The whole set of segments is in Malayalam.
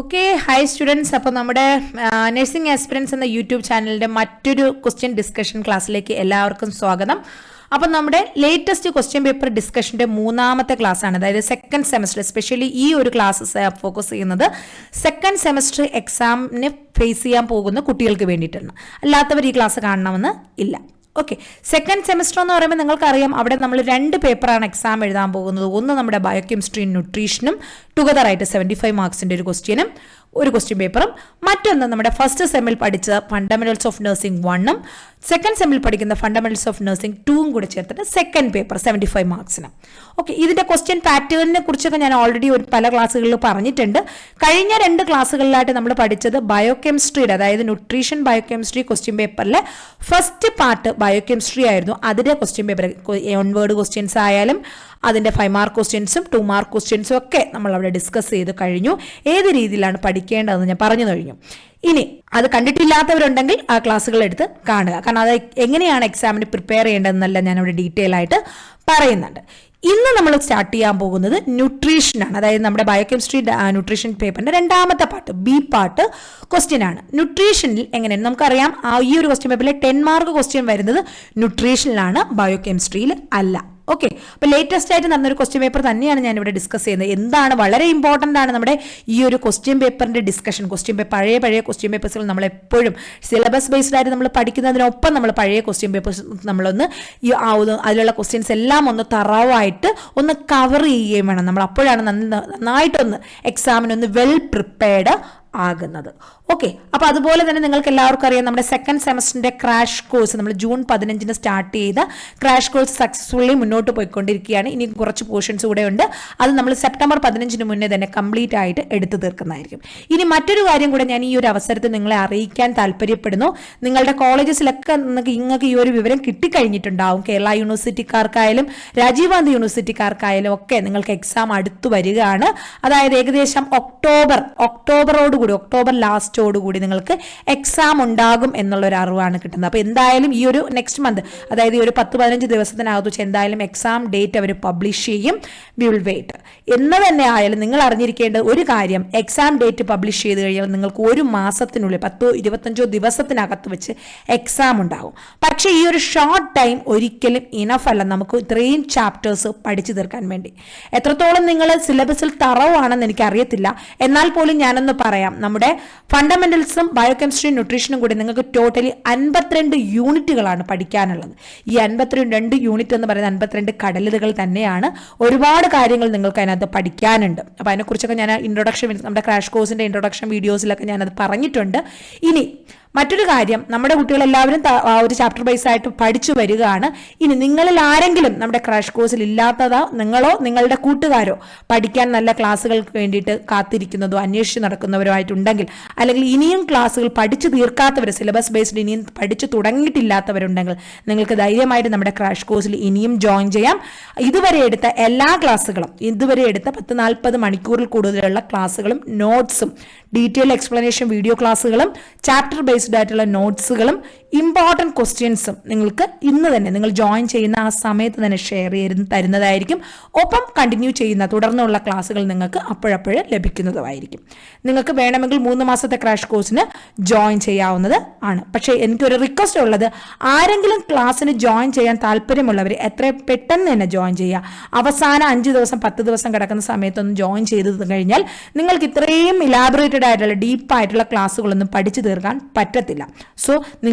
Okay, hi students. അപ്പോൾ നമ്മുടെ നഴ്സിംഗ് ആസ്പിരൻസ് എന്ന യൂട്യൂബ് ചാനലിൻ്റെ മറ്റൊരു ക്വസ്റ്റ്യൻ ഡിസ്കഷൻ ക്ലാസ്സിലേക്ക് എല്ലാവർക്കും സ്വാഗതം. അപ്പം നമ്മുടെ ലേറ്റസ്റ്റ് ക്വസ്റ്റ്യൻ പേപ്പർ ഡിസ്കഷൻ്റെ മൂന്നാമത്തെ ക്ലാസ്സാണ്. അതായത് സെക്കൻഡ് സെമസ്റ്റർ, എസ്പെഷ്യലി ഈ ഒരു ക്ലാസ് ഫോക്കസ് ചെയ്യുന്നത് സെക്കൻഡ് സെമസ്റ്റർ എക്സാമിന് ഫേസ് ചെയ്യാൻ പോകുന്ന കുട്ടികൾക്ക് വേണ്ടിയിട്ടാണ്. അല്ലാത്തവർ ഈ ക്ലാസ് കാണണമെന്ന് ഇല്ല. ഓക്കെ, സെക്കൻഡ് സെമസ്റ്റർ എന്ന് പറയുമ്പോൾ നിങ്ങൾക്കറിയാം, അവിടെ നമ്മൾ 2 പേപ്പറാണ് എക്സാം എഴുതാൻ പോകുന്നത്. ഒന്ന് നമ്മുടെ ബയോകെമിസ്ട്രിയും ന്യൂട്രീഷനും ടുഗദറായിട്ട് 75 മാർക്സിൻ്റെ ഒരു ക്വസ്റ്റ്യനും ഒരു ക്വസ്റ്റ്യൻ പേപ്പറും, മറ്റൊന്ന് നമ്മുടെ ഫസ്റ്റ് സെമ്മിൽ പഠിച്ച ഫണ്ടമെന്റൽസ് ഓഫ് നഴ്സിംഗ് 1ഉം സെക്കൻഡ് സെമ്മിൽ പഠിക്കുന്ന ഫണ്ടമെന്റൽസ് ഓഫ് നഴ്സിംഗ് 2ഉം കൂടെ ചേർത്തിട്ട് സെക്കൻഡ് പേപ്പർ 75 മാർക്സിന്. ഓക്കെ, ഇതിൻ്റെ ക്വസ്റ്റ്യൻ പാറ്റേണിനെ കുറിച്ചൊക്കെ ഞാൻ ഓൾറെഡി പല ക്ലാസ്സുകളിൽ പറഞ്ഞിട്ടുണ്ട്. കഴിഞ്ഞ 2 ക്ലാസ്സുകളിലായിട്ട് നമ്മൾ പഠിച്ചത് ബയോകെമിസ്ട്രിയുടെ, അതായത് ന്യൂട്രീഷൻ ബയോകെമിസ്ട്രി ക്വസ്റ്റ്യൻ പേപ്പറിലെ ഫസ്റ്റ് പാർട്ട് ബയോകെമിസ്ട്രി ആയിരുന്നു. അതിൻ്റെ ക്വസ്റ്റ്യൻ പേപ്പർ 1 വേർഡ് ക്വസ്റ്റ്യൻസ് ആയാലും അതിൻ്റെ 5 മാർക്ക് ക്വസ്റ്റ്യൻസും 2 മാർക്ക് ക്വസ്റ്റ്യൻസും ഒക്കെ നമ്മൾ അവിടെ ഡിസ്കസ് ചെയ്ത് കഴിഞ്ഞു. ഏത് രീതിയിലാണ് പഠിക്കേണ്ടതെന്ന് ഞാൻ പറഞ്ഞു കഴിഞ്ഞു. ഇനി അത് കണ്ടിട്ടില്ലാത്തവരുണ്ടെങ്കിൽ ആ ക്ലാസ്സുകൾ എടുത്ത് കാണുക. കാരണം അത് എങ്ങനെയാണ് എക്സാമിന് പ്രിപ്പയർ ചെയ്യേണ്ടതെന്നല്ല ഞാൻ അവിടെ ഡീറ്റെയിൽ ആയിട്ട് പറയുന്നുണ്ട്. ഇന്ന് നമ്മൾ സ്റ്റാർട്ട് ചെയ്യാൻ പോകുന്നത് ന്യൂട്രീഷനാണ്. അതായത് നമ്മുടെ ബയോകെമിസ്ട്രി ന്യൂട്രീഷൻ പേപ്പറിന്റെ 2ാമത്തെ പാർട്ട്, ബി പാർട്ട് ക്വസ്റ്റ്യൻ ആണ്. ന്യൂട്രീഷനിൽ എങ്ങനെയാണ് നമുക്കറിയാം, ഈ ഒരു ക്വസ്റ്റ്യൻ പേപ്പറിലെ 10 മാർക്ക് ക്വസ്റ്റ്യൻ വരുന്നത് ന്യൂട്രീഷനിലാണ്, ബയോകെമിസ്ട്രിയിൽ അല്ല. ഓക്കെ, അപ്പോൾ ലേറ്റസ്റ്റ് ആയിട്ട് നടന്നൊരു ക്വസ്റ്റ്യൻ പേപ്പർ തന്നെയാണ് ഞാൻ ഇവിടെ ഡിസ്കസ് ചെയ്യുന്നത്. എന്താണ് വളരെ ഇമ്പോർട്ടൻ്റ് ആണ് നമ്മുടെ ഈ ഒരു ക്വസ്റ്റ്യൻ പേപ്പറിന്റെ ഡിസ്കഷൻ. പഴയ ക്വസ്റ്റ്യൻ പേപ്പേഴ്സുകൾ നമ്മൾ എപ്പോഴും സിലബസ് ബേസ്ഡ് ആയിട്ട് നമ്മൾ പഠിക്കുന്നതിനൊപ്പം നമ്മൾ പഴയ ക്വസ്റ്റ്യൻ പേപ്പേഴ്സ് നമ്മളൊന്ന് അതിലുള്ള ക്വസ്റ്റ്യൻസ് എല്ലാം ഒന്ന് തറവായിട്ട് ഒന്ന് കവർ ചെയ്യുകയും വേണം നമ്മൾ. അപ്പോഴാണ് നന്നായിട്ടൊന്ന് എക്സാമിനൊന്ന് വെൽ പ്രിപ്പയർഡ് ആകുന്നത്. ഓക്കെ, അപ്പോൾ അതുപോലെ തന്നെ നിങ്ങൾക്ക് എല്ലാവർക്കും അറിയാം, നമ്മുടെ സെക്കൻഡ് സെമസ്റ്ററിന്റെ ക്രാഷ് കോഴ്സ് നമ്മൾ ജൂൺ 15 സ്റ്റാർട്ട് ചെയ്ത ക്രാഷ് കോഴ്സ് സക്സസ്ഫുള്ളി മുന്നോട്ട് പോയിക്കൊണ്ടിരിക്കുകയാണ്. ഇനി കുറച്ച് പോർഷൻസ് കൂടെ ഉണ്ട്. അത് നമ്മൾ സെപ്റ്റംബർ 15 മുന്നേ തന്നെ കംപ്ലീറ്റ് ആയിട്ട് എടുത്തു തീർക്കുന്നതായിരിക്കും. ഇനി മറ്റൊരു കാര്യം കൂടെ ഞാൻ ഈ ഒരു അവസരത്തിൽ നിങ്ങളെ അറിയിക്കാൻ താല്പര്യപ്പെടുന്നു. നിങ്ങളുടെ കോളേജസിലൊക്കെ നിങ്ങൾക്ക് ഈ ഒരു വിവരം കിട്ടിക്കഴിഞ്ഞിട്ടുണ്ടാവും. കേരള യൂണിവേഴ്സിറ്റിക്കാർക്കായാലും രാജീവ് ഗാന്ധി യൂണിവേഴ്സിറ്റിക്കാർക്കായാലും ഒക്കെ നിങ്ങൾക്ക് എക്സാം അടുത്തു വരികയാണ്. അതായത് ഏകദേശം ഒക്ടോബർ ലാസ്റ്റോടുകൂടി നിങ്ങൾക്ക് എക്സാം ഉണ്ടാകും എന്നുള്ളൊരു അറിവാണ് കിട്ടുന്നത്. അപ്പോൾ എന്തായാലും ഈ ഒരു നെക്സ്റ്റ് മന്ത്, അതായത് ഈ ഒരു 10-15 ദിവസത്തിനകത്ത് വെച്ച് എന്തായാലും എക്സാം ഡേറ്റ് അവർ പബ്ലിഷ് ചെയ്യും. We will wait. എന്ന് തന്നെ ആയാലും നിങ്ങൾ അറിഞ്ഞിരിക്കേണ്ട ഒരു കാര്യം, എക്സാം ഡേറ്റ് പബ്ലിഷ് ചെയ്ത് കഴിഞ്ഞാൽ നിങ്ങൾക്ക് 1 മാസത്തിനുള്ളിൽ 10-25 ദിവസത്തിനകത്ത് വെച്ച് എക്സാം ഉണ്ടാകും. പക്ഷേ ഈ ഒരു ഷോർട്ട് ടൈം ഒരിക്കലും ഇനഫ് അല്ല നമുക്ക് ഇത്രയും ചാപ്റ്റേഴ്സ് പഠിച്ചു തീർക്കാൻ വേണ്ടി. എത്രത്തോളം നിങ്ങൾ സിലബസിൽ തറവാണെന്ന് എനിക്കറിയത്തില്ല. എന്നാൽ പോലും ഞാനൊന്ന് പറയാം, നമ്മുടെ ഫണ്ടമെന്റൽസും ബയോകെമിസ്ട്രിയും ന്യൂട്രീഷനും കൂടി നിങ്ങൾക്ക് ടോട്ടലി 52 യൂണിറ്റുകളാണ് പഠിക്കാനുള്ളത്. ഈ 52 യൂണിറ്റ് എന്ന് പറയുന്നത് 52 കടലുകൾ തന്നെയാണ്. ഒരുപാട് കാര്യങ്ങൾ നിങ്ങൾക്ക് അതിനകത്ത് പഠിക്കാനുണ്ട്. അപ്പോൾ അതിനെക്കുറിച്ചൊക്കെ ഞാൻ നമ്മുടെ ക്രാഷ് കോഴ്സിന്റെ ഇൻട്രൊഡക്ഷൻ വീഡിയോസിലൊക്കെ ഞാനത് പറഞ്ഞിട്ടുണ്ട്. ഇനി മറ്റൊരു കാര്യം, നമ്മുടെ കുട്ടികളെല്ലാവരും ഒരു ചാപ്റ്റർ ബേസ് ആയിട്ട് പഠിച്ചു വരികയാണ്. ഇനി നിങ്ങളിൽ ആരെങ്കിലും നമ്മുടെ ക്രാഷ് കോഴ്സിൽ ഇല്ലാത്തതോ നിങ്ങളോ നിങ്ങളുടെ കൂട്ടുകാരോ പഠിക്കാൻ നല്ല ക്ലാസ്സുകൾക്ക് വേണ്ടിയിട്ട് കാത്തിരിക്കുന്നതോ അന്വേഷിച്ച് നടക്കുന്നവരോ ആയിട്ടുണ്ടെങ്കിൽ, അല്ലെങ്കിൽ ഇനിയും ക്ലാസ്സുകൾ പഠിച്ചു തീർക്കാത്തവർ, സിലബസ് ബേസ്ഡ് ഇനിയും പഠിച്ചു തുടങ്ങിയിട്ടില്ലാത്തവരുണ്ടെങ്കിൽ നിങ്ങൾക്ക് ധൈര്യമായിട്ട് നമ്മുടെ ക്രാഷ് കോഴ്സിൽ ഇനിയും ജോയിൻ ചെയ്യാം. ഇതുവരെ എടുത്ത എല്ലാ ക്ലാസ്സുകളും, ഇതുവരെ എടുത്ത 10-40 മണിക്കൂറിൽ കൂടുതലുള്ള ക്ലാസ്സുകളും നോട്ട്സും ഡീറ്റെയിൽ എക്സ്പ്ലനേഷൻ വീഡിയോ ക്ലാസ്സുകളും ചാപ്റ്റർ ബേസ്ഡ് ആയിട്ടുള്ള നോട്ട്സുകളും ഇമ്പോർട്ടൻറ്റ് ക്വസ്റ്റ്യൻസും നിങ്ങൾക്ക് ഇന്ന് തന്നെ നിങ്ങൾ ജോയിൻ ചെയ്യുന്ന ആ സമയത്ത് തന്നെ ഷെയർ തരുന്നതായിരിക്കും. ഒപ്പം കണ്ടിന്യൂ ചെയ്യുന്ന തുടർന്നുള്ള ക്ലാസ്സുകൾ നിങ്ങൾക്ക് അപ്പോഴപ്പോഴേ ലഭിക്കുന്നതുമായിരിക്കും. നിങ്ങൾക്ക് വേണമെങ്കിൽ 3 മാസത്തെ ക്രാഷ് കോഴ്സിന് ജോയിൻ ചെയ്യാവുന്നത് ആണ്. പക്ഷേ എനിക്കൊരു റിക്വസ്റ്റ് ഉള്ളത്, ആരെങ്കിലും ക്ലാസ്സിന് ജോയിൻ ചെയ്യാൻ താല്പര്യമുള്ളവർ എത്രയും പെട്ടെന്ന് തന്നെ ജോയിൻ ചെയ്യുക. അവസാന 5 ദിവസം 10 ദിവസം കിടക്കുന്ന സമയത്തൊന്നും ജോയിൻ ചെയ്ത് കഴിഞ്ഞാൽ നിങ്ങൾക്ക് ഇത്രയും ഇലാബറേറ്റഡ് ആയിട്ടുള്ള ഡീപ്പായിട്ടുള്ള ക്ലാസ്സുകളൊന്നും പഠിച്ചു തീർക്കാൻ പറ്റത്തില്ല. സോ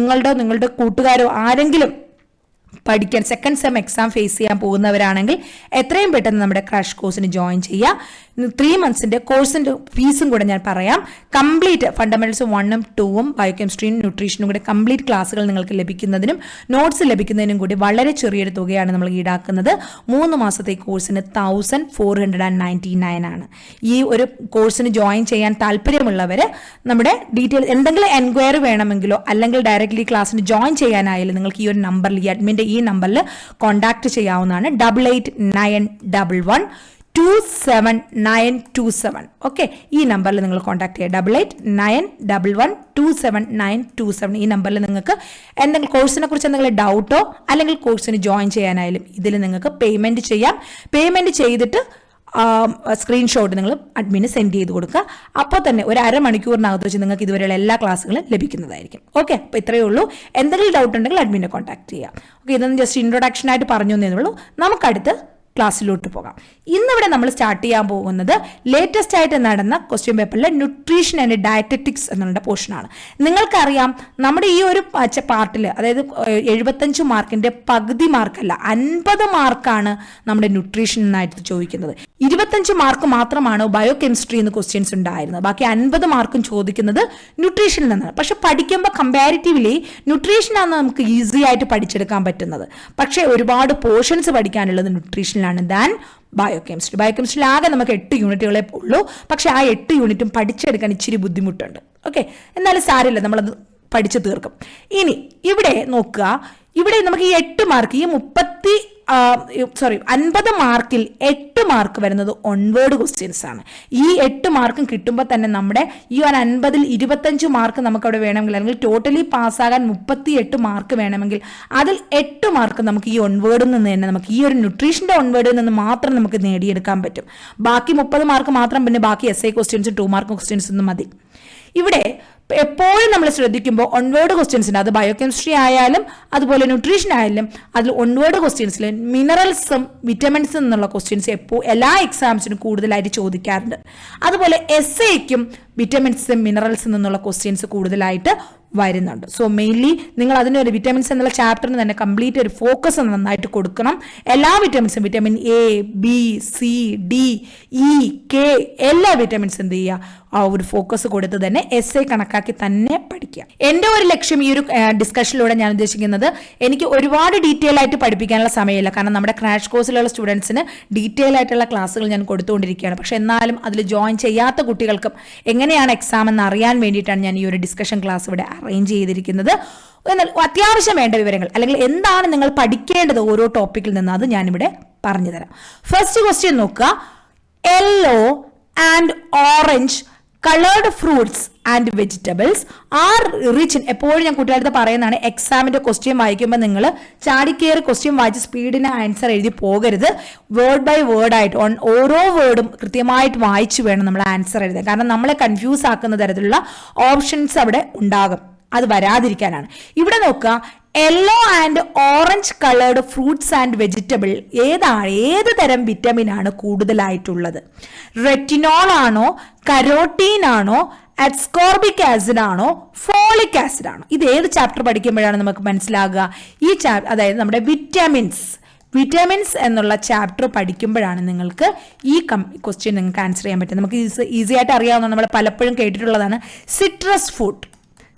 നിങ്ങളുടെ കൂട്ടുകാരോ ആരെങ്കിലും പഠിക്കാൻ സെക്കൻഡ് സെം എക്സാം ഫേസ് ചെയ്യാൻ പോകുന്നവരാണെങ്കിൽ എത്രയും പെട്ടെന്ന് നമ്മുടെ ക്രാഷ് കോഴ്സിന് ജോയിൻ ചെയ്യുക. 3 മന്ത്സിന്റെ കോഴ്സിന്റെ ഫീസും കൂടെ ഞാൻ പറയാം. കംപ്ലീറ്റ് ഫണ്ടമെന്റൽസ് 1ഉം 2ഉം ബയോകെമിസ്ട്രിയും ന്യൂട്രീഷനും കൂടെ കംപ്ലീറ്റ് ക്ലാസ്സുകൾ നിങ്ങൾക്ക് ലഭിക്കുന്നതിനും നോട്ട്സ് ലഭിക്കുന്നതിനും കൂടി വളരെ ചെറിയൊരു തുകയാണ് നമ്മൾ ഈടാക്കുന്നത്. 3 മാസത്തെ കോഴ്സിന് 1499 ആണ്. ഈ ഒരു കോഴ്സിന് ജോയിൻ ചെയ്യാൻ താല്പര്യമുള്ളവർ നമ്മുടെ ഡീറ്റെയിൽ എന്തെങ്കിലും എൻക്വയറി വേണമെങ്കിലോ അല്ലെങ്കിൽ ഡയറക്റ്റ്ലി ക്ലാസ്സിന് ജോയിൻ ചെയ്യാനായാലും നിങ്ങൾക്ക് ഈ ഒരു നമ്പറിൽ, ഈ അഡ്മിൻ്റെ ഈ നമ്പറിൽ കോൺടാക്ട് ചെയ്യാവുന്നതാണ്. 889111 27927. ഓക്കെ, ഈ നമ്പറിൽ നിങ്ങൾ കോൺടാക്ട് ചെയ്യുക. 889111 ഈ നമ്പറിൽ നിങ്ങൾക്ക് എന്തെങ്കിലും കോഴ്സിനെ കുറിച്ച് എന്തെങ്കിലും ഡൗട്ടോ അല്ലെങ്കിൽ കോഴ്സിന് ജോയിൻ ചെയ്യാനായാലും ഇതിൽ നിങ്ങൾക്ക് പേയ്മെന്റ് ചെയ്യാം. പേയ്മെന്റ് ചെയ്തിട്ട് സ്ക്രീൻഷോട്ട് നിങ്ങൾ അഡ്മിന് സെൻഡ് ചെയ്ത് കൊടുക്കുക. അപ്പോൾ തന്നെ ഒരു അരമണിക്കൂറിനകത്ത് വെച്ച് നിങ്ങൾക്ക് ഇതുവരെയുള്ള എല്ലാ ക്ലാസ്സുകളും ലഭിക്കുന്നതായിരിക്കും. ഓക്കെ, അപ്പോൾ ഇത്രയേ ഉള്ളൂ. എന്തെങ്കിലും ഡൗട്ട് ഉണ്ടെങ്കിൽ അഡ്മിനെ കോൺടാക്ട് ചെയ്യാം. ഓക്കെ, ഇതൊന്നും ജസ്റ്റ് ഇൻട്രൊഡക്ഷൻ ആയിട്ട് പറഞ്ഞു എന്നേ ഉള്ളൂ. നമുക്കടുത്ത് ക്ലാസ്സിലോട്ട് പോകാം. ഇന്നിവിടെ നമ്മൾ സ്റ്റാർട്ട് ചെയ്യാൻ പോകുന്നത് ലേറ്റസ്റ്റ് ആയിട്ട് നടന്ന ക്വസ്റ്റ്യൻ പേപ്പറിലെ ന്യൂട്രീഷൻ ആൻഡ് ഡയറ്ററ്റിക്സ് എന്നുള്ള പോർഷനാണ്. നിങ്ങൾക്കറിയാം നമ്മുടെ ഈ ഒരു പാർട്ടിൽ, അതായത് 75 മാർക്കിന്റെ പകുതി മാർക്കല്ല 50 മാർക്കാണ് നമ്മുടെ ന്യൂട്രീഷൻ എന്നായിട്ട് ചോദിക്കുന്നത്. 25 മാർക്ക് മാത്രമാണ് ബയോ കെമിസ്ട്രി എന്ന് ക്വസ്റ്റ്യൻസ് ഉണ്ടായിരുന്നത്. ബാക്കി 50 മാർക്കും ചോദിക്കുന്നത് ന്യൂട്രീഷനിൽ നിന്നാണ്. പക്ഷെ പഠിക്കുമ്പോൾ കമ്പാരിറ്റീവ്ലി ന്യൂട്രീഷനാണ് നമുക്ക് ഈസി ആയിട്ട് പഠിച്ചെടുക്കാൻ പറ്റുന്നത്. പക്ഷേ ഒരുപാട് പോർഷൻസ് പഠിക്കാനുള്ളത് ന്യൂട്രീഷൻ ദാൻ ബയോകെമിസ്ട്രി. ബയോകെമിസ്ട്രിയിൽ ആകെ നമുക്ക് 8 യൂണിറ്റുകളെ ഉള്ളൂ. പക്ഷെ ആ 8 യൂണിറ്റും പഠിച്ചെടുക്കാൻ ഇച്ചിരി ബുദ്ധിമുട്ടുണ്ട്. ഓക്കെ, എന്നാലും സാരമില്ല, നമ്മളത് പഠിച്ചു തീർക്കും. ഇനി ഇവിടെ നോക്കുക, ഇവിടെ നമുക്ക് ഈ 8 മാർക്ക്, ഈ 50 മാർക്കിൽ 8 മാർക്ക് വരുന്നത് ഓൺവേർഡ് ക്വസ്റ്റ്യൻസ് ആണ്. ഈ 8 മാർക്കും കിട്ടുമ്പോൾ തന്നെ നമ്മുടെ ഈ ഒരു 50-ൽ 25 മാർക്ക് നമുക്ക് അവിടെ വേണമെങ്കിൽ, അല്ലെങ്കിൽ ടോട്ടലി പാസ്സാകാൻ 38 മാർക്ക് വേണമെങ്കിൽ അതിൽ 8 മാർക്ക് നമുക്ക് ഈ ഓൺവേർഡിൽ നിന്ന് തന്നെ, നമുക്ക് ഈ ഒരു ന്യൂട്രീഷൻ്റെ ഓൺവേർഡിൽ നിന്ന് മാത്രം നമുക്ക് നേടിയെടുക്കാൻ പറ്റും. ബാക്കി 30 മാർക്ക് മാത്രം പിന്നെ ബാക്കി essay ക്വസ്റ്റ്യൻസും 2 മാർക്ക് ക്വസ്റ്റ്യൻസും മതി. ഇവിടെ എപ്പോഴും നമ്മൾ ശ്രദ്ധിക്കുമ്പോൾ ഓൺവേർഡ് ക്വസ്റ്റ്യൻസിന്, അത് ബയോകെമിസ്ട്രി ആയാലും അതുപോലെ ന്യൂട്രീഷൻ ആയാലും, അതിൽ ഓൺവേർഡ് ക്വസ്റ്റ്യൻസിൽ മിനറൽസും വിറ്റമിൻസും എന്നുള്ള ക്വസ്റ്റ്യൻസ് എല്ലാ എക്സാംസിനും കൂടുതലായിട്ട് ചോദിക്കാറുണ്ട്. അതുപോലെ എസ്സേക്കും വിറ്റമിൻസും മിനറൽസും എന്നുള്ള ക്വസ്റ്റ്യൻസ് കൂടുതലായിട്ട് വരുന്നുണ്ട്. സോ മെയിൻലി നിങ്ങൾ അതിനൊരു വിറ്റമിൻസ് എന്നുള്ള ചാപ്റ്ററിന് തന്നെ കംപ്ലീറ്റ് ഒരു ഫോക്കസ് നന്നായിട്ട് കൊടുക്കണം. എല്ലാ വിറ്റമിൻസും, vitamin A, B, C, D, E, K, എല്ലാ വിറ്റമിൻസും എന്ത് ചെയ്യുക, ആ ഒരു ഫോക്കസ് കൊടുത്ത് തന്നെ essay കണക്കാക്കി തന്നെ പഠിക്കുക. എൻ്റെ ഒരു ലക്ഷ്യം ഈ ഒരു ഡിസ്കഷനിലൂടെ ഞാൻ ഉദ്ദേശിക്കുന്നത്, എനിക്ക് ഒരുപാട് ഡീറ്റെയിൽ ആയിട്ട് പഠിപ്പിക്കാനുള്ള സമയമില്ല. കാരണം നമ്മുടെ ക്രാഷ് കോഴ്സിലുള്ള സ്റ്റുഡൻസിന് ഡീറ്റെയിൽ ആയിട്ടുള്ള ക്ലാസ്സുകൾ ഞാൻ കൊടുത്തുകൊണ്ടിരിക്കുകയാണ്. പക്ഷെ എന്നാലും അതിൽ ജോയിൻ ചെയ്യാത്ത കുട്ടികൾക്കും എങ്ങനെയാണ് എക്സാം എന്ന് അറിയാൻ വേണ്ടിയിട്ടാണ് ഞാൻ ഈ ഒരു ഡിസ്കഷൻ ക്ലാസ് ഇവിടെ അറേഞ്ച് ചെയ്തിരിക്കുന്നത്. എന്നാൽ അത്യാവശ്യം വേണ്ട വിവരങ്ങൾ, അല്ലെങ്കിൽ എന്താണ് നിങ്ങൾ പഠിക്കേണ്ടത് ഓരോ ടോപ്പിക്കിൽ നിന്ന്, അത് ഞാനിവിടെ പറഞ്ഞു തരാം. ഫസ്റ്റ് ക്വസ്റ്റ്യൻ നോക്കുക. Yellow and orange colored fruits and vegetables are rich in, എപ്പോഴും ഞാൻ കുട്ടികളുടെ പറയുന്നതാണ്, എക്സാമിന്റെ ക്വസ്റ്റ്യൻ വായിക്കുമ്പോൾ നിങ്ങൾ ചാടിക്കേറി ക്വസ്റ്റ്യൻ വായിച്ച് സ്പീഡിന് ആൻസർ എഴുതി പോകരുത്. വേർഡ് ബൈ വേർഡ് ആയിട്ട് ഓരോ വേർഡും കൃത്യമായിട്ട് വായിച്ചു വേണം നമ്മൾ ആൻസർ എഴുതാൻ. കാരണം നമ്മളെ കൺഫ്യൂസ് ആക്കുന്ന തരത്തിലുള്ള ഓപ്ഷൻസ് അവിടെ ഉണ്ടാകും. അത് വരാതിരിക്കാനാണ്. ഇവിടെ നോക്കുക, yellow and orange coloured fruits and vegetable ഏത് തരം വിറ്റമിൻ ആണ് കൂടുതലായിട്ടുള്ളത്? റെറ്റിനോൾ ആണോ, കരോട്ടീൻ ആണോ, അസ്കോർബിക് ആസിഡ് ആണോ, ഫോളിക് ആസിഡ് ആണോ? ഇത് ഏത് ചാപ്റ്റർ പഠിക്കുമ്പോഴാണ് നമുക്ക് മനസ്സിലാകുക? അതായത് നമ്മുടെ വിറ്റമിൻസ് എന്നുള്ള ചാപ്റ്റർ പഠിക്കുമ്പോഴാണ് നിങ്ങൾക്ക് ഈ ക്വസ്റ്റ്യൻ നിങ്ങൾക്ക് ആൻസർ ചെയ്യാൻ പറ്റും. നമുക്ക് ഈസി ആയിട്ട് അറിയാവുന്ന, നമ്മൾ പലപ്പോഴും കേട്ടിട്ടുള്ളതാണ്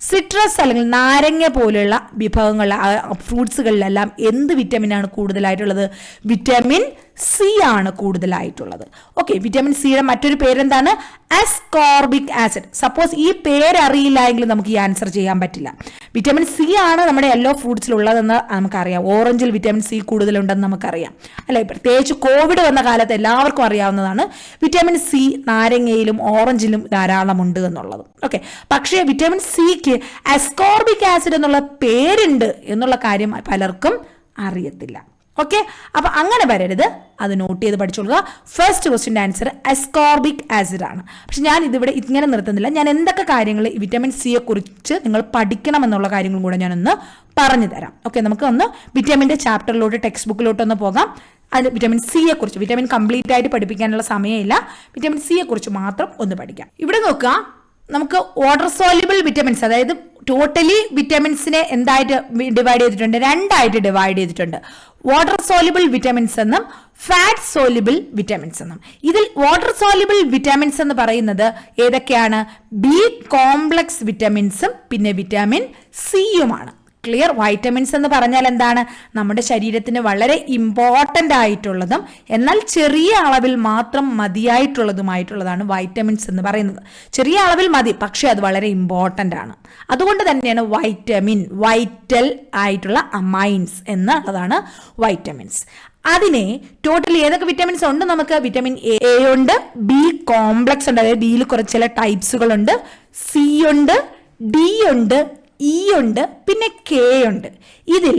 സിട്രസ് അല്ലെങ്കിൽ നാരങ്ങ പോലെയുള്ള വിഭവങ്ങൾ, ഫ്രൂട്ട്സുകളിലെല്ലാം എന്ത് വിറ്റമിനാണ് കൂടുതലായിട്ടുള്ളത്? വിറ്റമിൻ സി ആണ് കൂടുതലായിട്ടുള്ളത്. ഓക്കെ, വിറ്റമിൻ സിയുടെ മറ്റൊരു പേരെന്താണ്? Ascorbic acid. സപ്പോസ് ഈ പേരറിയില്ല എങ്കിൽ നമുക്ക് ഈ ആൻസർ ചെയ്യാൻ പറ്റില്ല. വിറ്റമിൻ സി ആണ് നമ്മുടെ യെല്ലോ ഫ്രൂട്ട്സിലുള്ളതെന്ന് നമുക്കറിയാം. ഓറഞ്ചിൽ വിറ്റമിൻ സി കൂടുതലുണ്ടെന്ന് നമുക്കറിയാം, അല്ലെ? പ്രത്യേകിച്ച് കോവിഡ് വന്ന കാലത്ത് എല്ലാവർക്കും അറിയാവുന്നതാണ് വിറ്റമിൻ സി നാരങ്ങയിലും ഓറഞ്ചിലും ധാരാളമുണ്ട് എന്നുള്ളത്. ഓക്കെ, പക്ഷേ വിറ്റമിൻ സിക്ക് അസ്കോർബിക് ആസിഡ് എന്നുള്ള പേരുണ്ട് എന്നുള്ള കാര്യം പലർക്കും അറിയത്തില്ല. ഓക്കെ, അപ്പൊ അങ്ങനെ വരരുത്, അത് നോട്ട് ചെയ്ത് പഠിച്ചോളുക. ഫസ്റ്റ് ക്വസ്റ്റ്യൻ്റെ ആൻസർ അസ്കോർബിക് ആസിഡ് ആണ്. പക്ഷെ ഞാൻ ഇതിവിടെ ഇങ്ങനെ നിർത്തുന്നില്ല. ഞാൻ എന്തൊക്കെ കാര്യങ്ങൾ വിറ്റമിൻ സിയെ കുറിച്ച് നിങ്ങൾ പഠിക്കണം എന്നുള്ള കാര്യങ്ങളും കൂടെ ഞാനൊന്ന് പറഞ്ഞു തരാം. ഓക്കെ, നമുക്ക് ഒന്ന് വിറ്റമിൻ്റെ ചാപ്റ്ററിലോട്ട്, ടെക്സ്റ്റ് ബുക്കിലോട്ടൊന്ന് പോകാം. അത് വിറ്റമിൻ സിയെ കുറിച്ച്, വിറ്റമിൻ കംപ്ലീറ്റ് ആയിട്ട് പഠിപ്പിക്കാനുള്ള സമയമില്ല, വിറ്റമിൻ സിയെ കുറിച്ച് മാത്രം ഒന്ന് പഠിക്കാം. ഇവിടെ നോക്കുക, നമുക്ക് വാട്ടർ സോല്യുബിൾ വിറ്റമിൻസ്, അതായത് ടോട്ടലി വിറ്റമിൻസിനെ എന്തായിട്ട് ഡിവൈഡ് ചെയ്തിട്ടുണ്ട്? 2ആയിട്ട് ഡിവൈഡ് ചെയ്തിട്ടുണ്ട്. വാട്ടർ സോല്യുബിൾ വിറ്റമിൻസ് എന്നും ഫാറ്റ് സോല്യുബിൾ വിറ്റമിൻസ് എന്നും. ഇതിൽ വാട്ടർ സോല്യുബിൾ വിറ്റമിൻസ് എന്ന് പറയുന്നത് ഏതൊക്കെയാണ്? ബി കോംപ്ലക്സ് വിറ്റമിൻസും പിന്നെ വിറ്റമിൻ സിയുമാണ്. ക്ലിയർ? വൈറ്റമിൻസ് എന്ന് പറഞ്ഞാൽ എന്താണ്? നമ്മുടെ ശരീരത്തിന് വളരെ ഇമ്പോർട്ടൻ്റ് ആയിട്ടുള്ളതും എന്നാൽ ചെറിയ അളവിൽ മാത്രം മതിയായിട്ടുള്ളതുമായിട്ടുള്ളതാണ് വൈറ്റമിൻസ് എന്ന് പറയുന്നത്. ചെറിയ അളവിൽ മതി, പക്ഷേ അത് വളരെ ഇമ്പോർട്ടൻ്റ് ആണ്. അതുകൊണ്ട് തന്നെയാണ് വൈറ്റൽ ആയിട്ടുള്ള അമൈൻസ് എന്നുള്ളതാണ് വൈറ്റമിൻസ്. അതിനെ ടോട്ടലി ഏതൊക്കെ വിറ്റമിൻസ് ഉണ്ട്? നമുക്ക് വിറ്റമിൻ എ ഉണ്ട്, ബി കോംപ്ലക്സ് ഉണ്ട്, അതായത് ബിയിൽ കുറച്ച് ചില ടൈപ്സുകളുണ്ട്, സി ഉണ്ട്, ഡി ഉണ്ട്, ഇ ഉണ്ട്, പിന്നെ കെ ഉണ്ട്. ഇതിൽ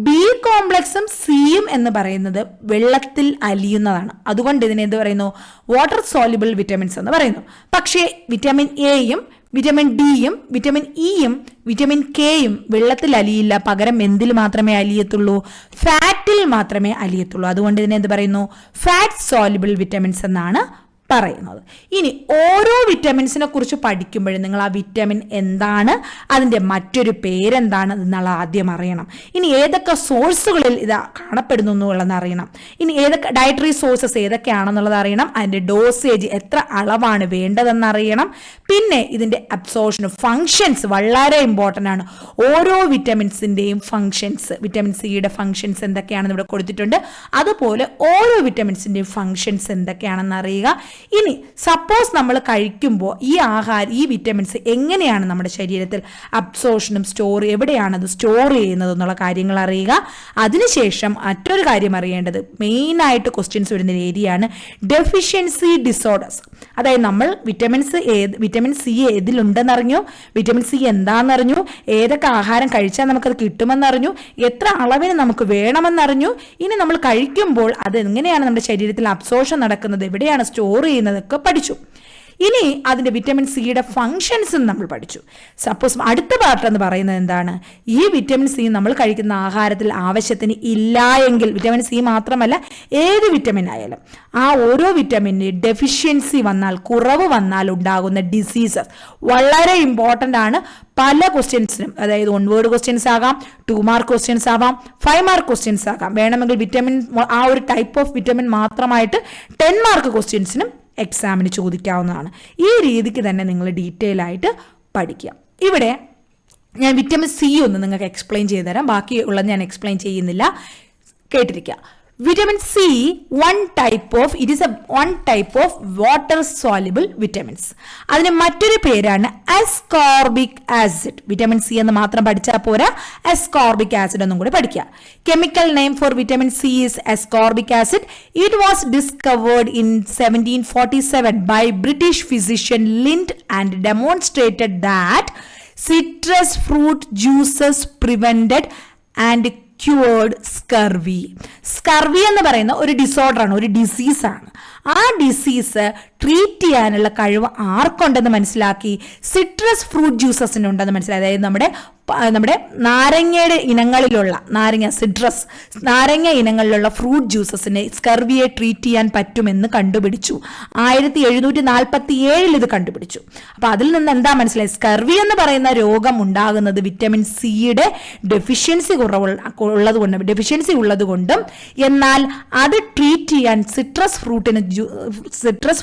ബി കോംപ്ലക്സും സിയും എന്ന് പറയുന്നത് വെള്ളത്തിൽ അലിയുന്നതാണ്. അതുകൊണ്ട് ഇതിനെ എന്ത് പറയുന്നു? വാട്ടർ സോല്യുബിൾ വിറ്റമിൻസ് എന്ന് പറയുന്നു. പക്ഷേ വിറ്റമിൻ എയും വിറ്റമിൻ ഡിയും വിറ്റമിൻ ഇയും വിറ്റമിൻ കെയും വെള്ളത്തിൽ അലിയില്ല. പകരം എന്തിൽ മാത്രമേ അലിയത്തുള്ളൂ? ഫാറ്റിൽ മാത്രമേ അലിയത്തുള്ളൂ. അതുകൊണ്ട് ഇതിനെ എന്ത് പറയുന്നു? ഫാറ്റ് സോല്യുബിൾ വിറ്റമിൻസ് എന്നാണ് പറയുന്നത്. ഇനി ഓരോ വിറ്റമിൻസിനെ കുറിച്ച് പഠിക്കുമ്പോഴും നിങ്ങൾ ആ വിറ്റമിൻ എന്താണ്, അതിൻ്റെ മറ്റൊരു പേരെന്താണ് എന്നുള്ള ആദ്യം അറിയണം. ഇനി ഏതൊക്കെ സോഴ്സുകളിൽ ഇത് കാണപ്പെടുന്നു എന്നുള്ളതെന്ന് അറിയണം. ഇനി ഏതൊക്കെ ഡയറ്ററി സോഴ്സസ് ഏതൊക്കെയാണെന്നുള്ളത് അറിയണം. അതിൻ്റെ ഡോസേജ് എത്ര അളവാണ് വേണ്ടതെന്ന് അറിയണം. പിന്നെ ഇതിൻ്റെ അബ്സോർപ്ഷൻ ഫങ്ഷൻസ് വളരെ ഇമ്പോർട്ടൻ്റ് ആണ്. ഓരോ വിറ്റമിൻസിൻ്റെയും ഫങ്ഷൻസ്, വിറ്റമിൻ സിയുടെ ഫങ്ഷൻസ് എന്തൊക്കെയാണെന്ന് ഇവിടെ കൊടുത്തിട്ടുണ്ട്. അതുപോലെ ഓരോ വിറ്റമിൻസിൻ്റെയും ഫങ്ഷൻസ് എന്തൊക്കെയാണെന്ന് അറിയുക. ഇനി സപ്പോസ് നമ്മൾ കഴിക്കുമ്പോൾ ഈ വിറ്റമിൻസ് എങ്ങനെയാണ് നമ്മുടെ ശരീരത്തിൽ അബ്സോർപ്ഷനും എവിടെയാണ് അത് സ്റ്റോർ ചെയ്യുന്നത് എന്നുള്ള കാര്യങ്ങൾ അറിയുക. അതിനുശേഷം മറ്റൊരു കാര്യം അറിയേണ്ടത്, മെയിനായിട്ട് ക്വസ്റ്റ്യൻസ് വരുന്ന ഏരിയയാണ് ഡെഫിഷ്യൻസി ഡിസോർഡേഴ്സ്. അതായത് നമ്മൾ വിറ്റമിൻ സി ഏതിലുണ്ടെന്നറിഞ്ഞു, വിറ്റമിൻ സി എന്താണെന്നറിഞ്ഞു, ഏതൊക്കെ ആഹാരം കഴിച്ചാൽ നമുക്കത് കിട്ടുമെന്നറിഞ്ഞു, എത്ര അളവിന് നമുക്ക് വേണമെന്നറിഞ്ഞു. ഇനി നമ്മൾ കഴിക്കുമ്പോൾ അത് എങ്ങനെയാണ് നമ്മുടെ ശരീരത്തിൽ അബ്സോർപ്ഷൻ നടക്കുന്നത്, എവിടെയാണ് സ്റ്റോർ ചെയ്യുന്നതൊക്കെ പഠിച്ചു. ഇനി അതിൻ്റെ വിറ്റമിൻ സിയുടെ ഫങ്ഷൻസും നമ്മൾ പഠിച്ചു. സപ്പോസ് അടുത്ത പാർട്ട് എന്ന് പറയുന്നത് എന്താണ്? ഈ വിറ്റമിൻ സി നമ്മൾ കഴിക്കുന്ന ആഹാരത്തിൽ ആവശ്യത്തിന് ഇല്ല എങ്കിൽ, വിറ്റമിൻ സി മാത്രമല്ല ഏത് വിറ്റമിൻ ആയാലും, ആ ഓരോ വിറ്റമിൻ്റെ ഡെഫിഷ്യൻസി വന്നാൽ, കുറവ് വന്നാൽ ഉണ്ടാകുന്ന ഡിസീസസ് വളരെ ഇമ്പോർട്ടൻ്റ് ആണ്. പല ക്വസ്റ്റ്യൻസിനും, അതായത് 1 വേർഡ് ക്വസ്റ്റ്യൻസ് ആകാം, 2 മാർക്ക് ക്വസ്റ്റ്യൻസ് ആകാം, 5 മാർക്ക് ക്വസ്റ്റ്യൻസ് ആകാം. വേണമെങ്കിൽ വിറ്റമിൻ ആ ഒരു ടൈപ്പ് ഓഫ് വിറ്റമിൻ മാത്രമായിട്ട് 10 മാർക്ക് ക്വസ്റ്റ്യൻസിനും എക്സാമിന് ചോദിക്കാവുന്നതാണ്. ഈ രീതിക്ക് തന്നെ നിങ്ങൾ ഡീറ്റെയിൽ ആയിട്ട് പഠിക്കുക. ഇവിടെ ഞാൻ വിറ്റമിൻ സി ഒന്ന് നിങ്ങൾക്ക് എക്സ്പ്ലെയിൻ ചെയ്തു തരാം. ബാക്കിയുള്ളത് ഞാൻ എക്സ്പ്ലെയിൻ ചെയ്യുന്നില്ല, കേട്ടിരിക്കുക. Vitamin C, one type of water soluble vitamins. അതിന് മറ്റൊരു പേരാണ് ascorbic acid. വിറ്റമിൻ സി എന്ന് മാത്രം പഠിച്ചാൽ പോരാ, ascorbic acid എന്നും കൂടി പഠിക്കുക. Chemical name for vitamin C is ascorbic acid. It was discovered in 1747 by British physician Lind and demonstrated that citrus fruit juices prevented and cured scurvy എന്ന് പറയുന്ന ഒരു ഡിസോർഡറാണ്, ഒരു ഡിസീസാണ്. ആ ഡിസീസ് ട്രീറ്റ് ചെയ്യാനുള്ള കഴിവ് ആർക്കുണ്ടെന്ന് മനസ്സിലാക്കി. സിട്രസ് ഫ്രൂട്ട് ജ്യൂസസിനുണ്ടെന്ന് മനസ്സിലാക്കി. അതായത് നമ്മുടെ നാരങ്ങയുടെ ഇനങ്ങളിലുള്ള നാരങ്ങ ഇനങ്ങളിലുള്ള ഫ്രൂട്ട് ജ്യൂസസിനെ സ്കർവിയെ ട്രീറ്റ് ചെയ്യാൻ പറ്റുമെന്ന് കണ്ടുപിടിച്ചു. 1747 ഇത് കണ്ടുപിടിച്ചു. അപ്പോൾ അതിൽ നിന്ന് എന്താ മനസ്സിലായി? സ്കർവി എന്ന് പറയുന്ന രോഗം ഉണ്ടാകുന്നത് വിറ്റമിൻ സിയുടെ ഡെഫിഷ്യൻസി ഉള്ളതുകൊണ്ടും, എന്നാൽ അത് ട്രീറ്റ് ചെയ്യാൻ സിട്രസ്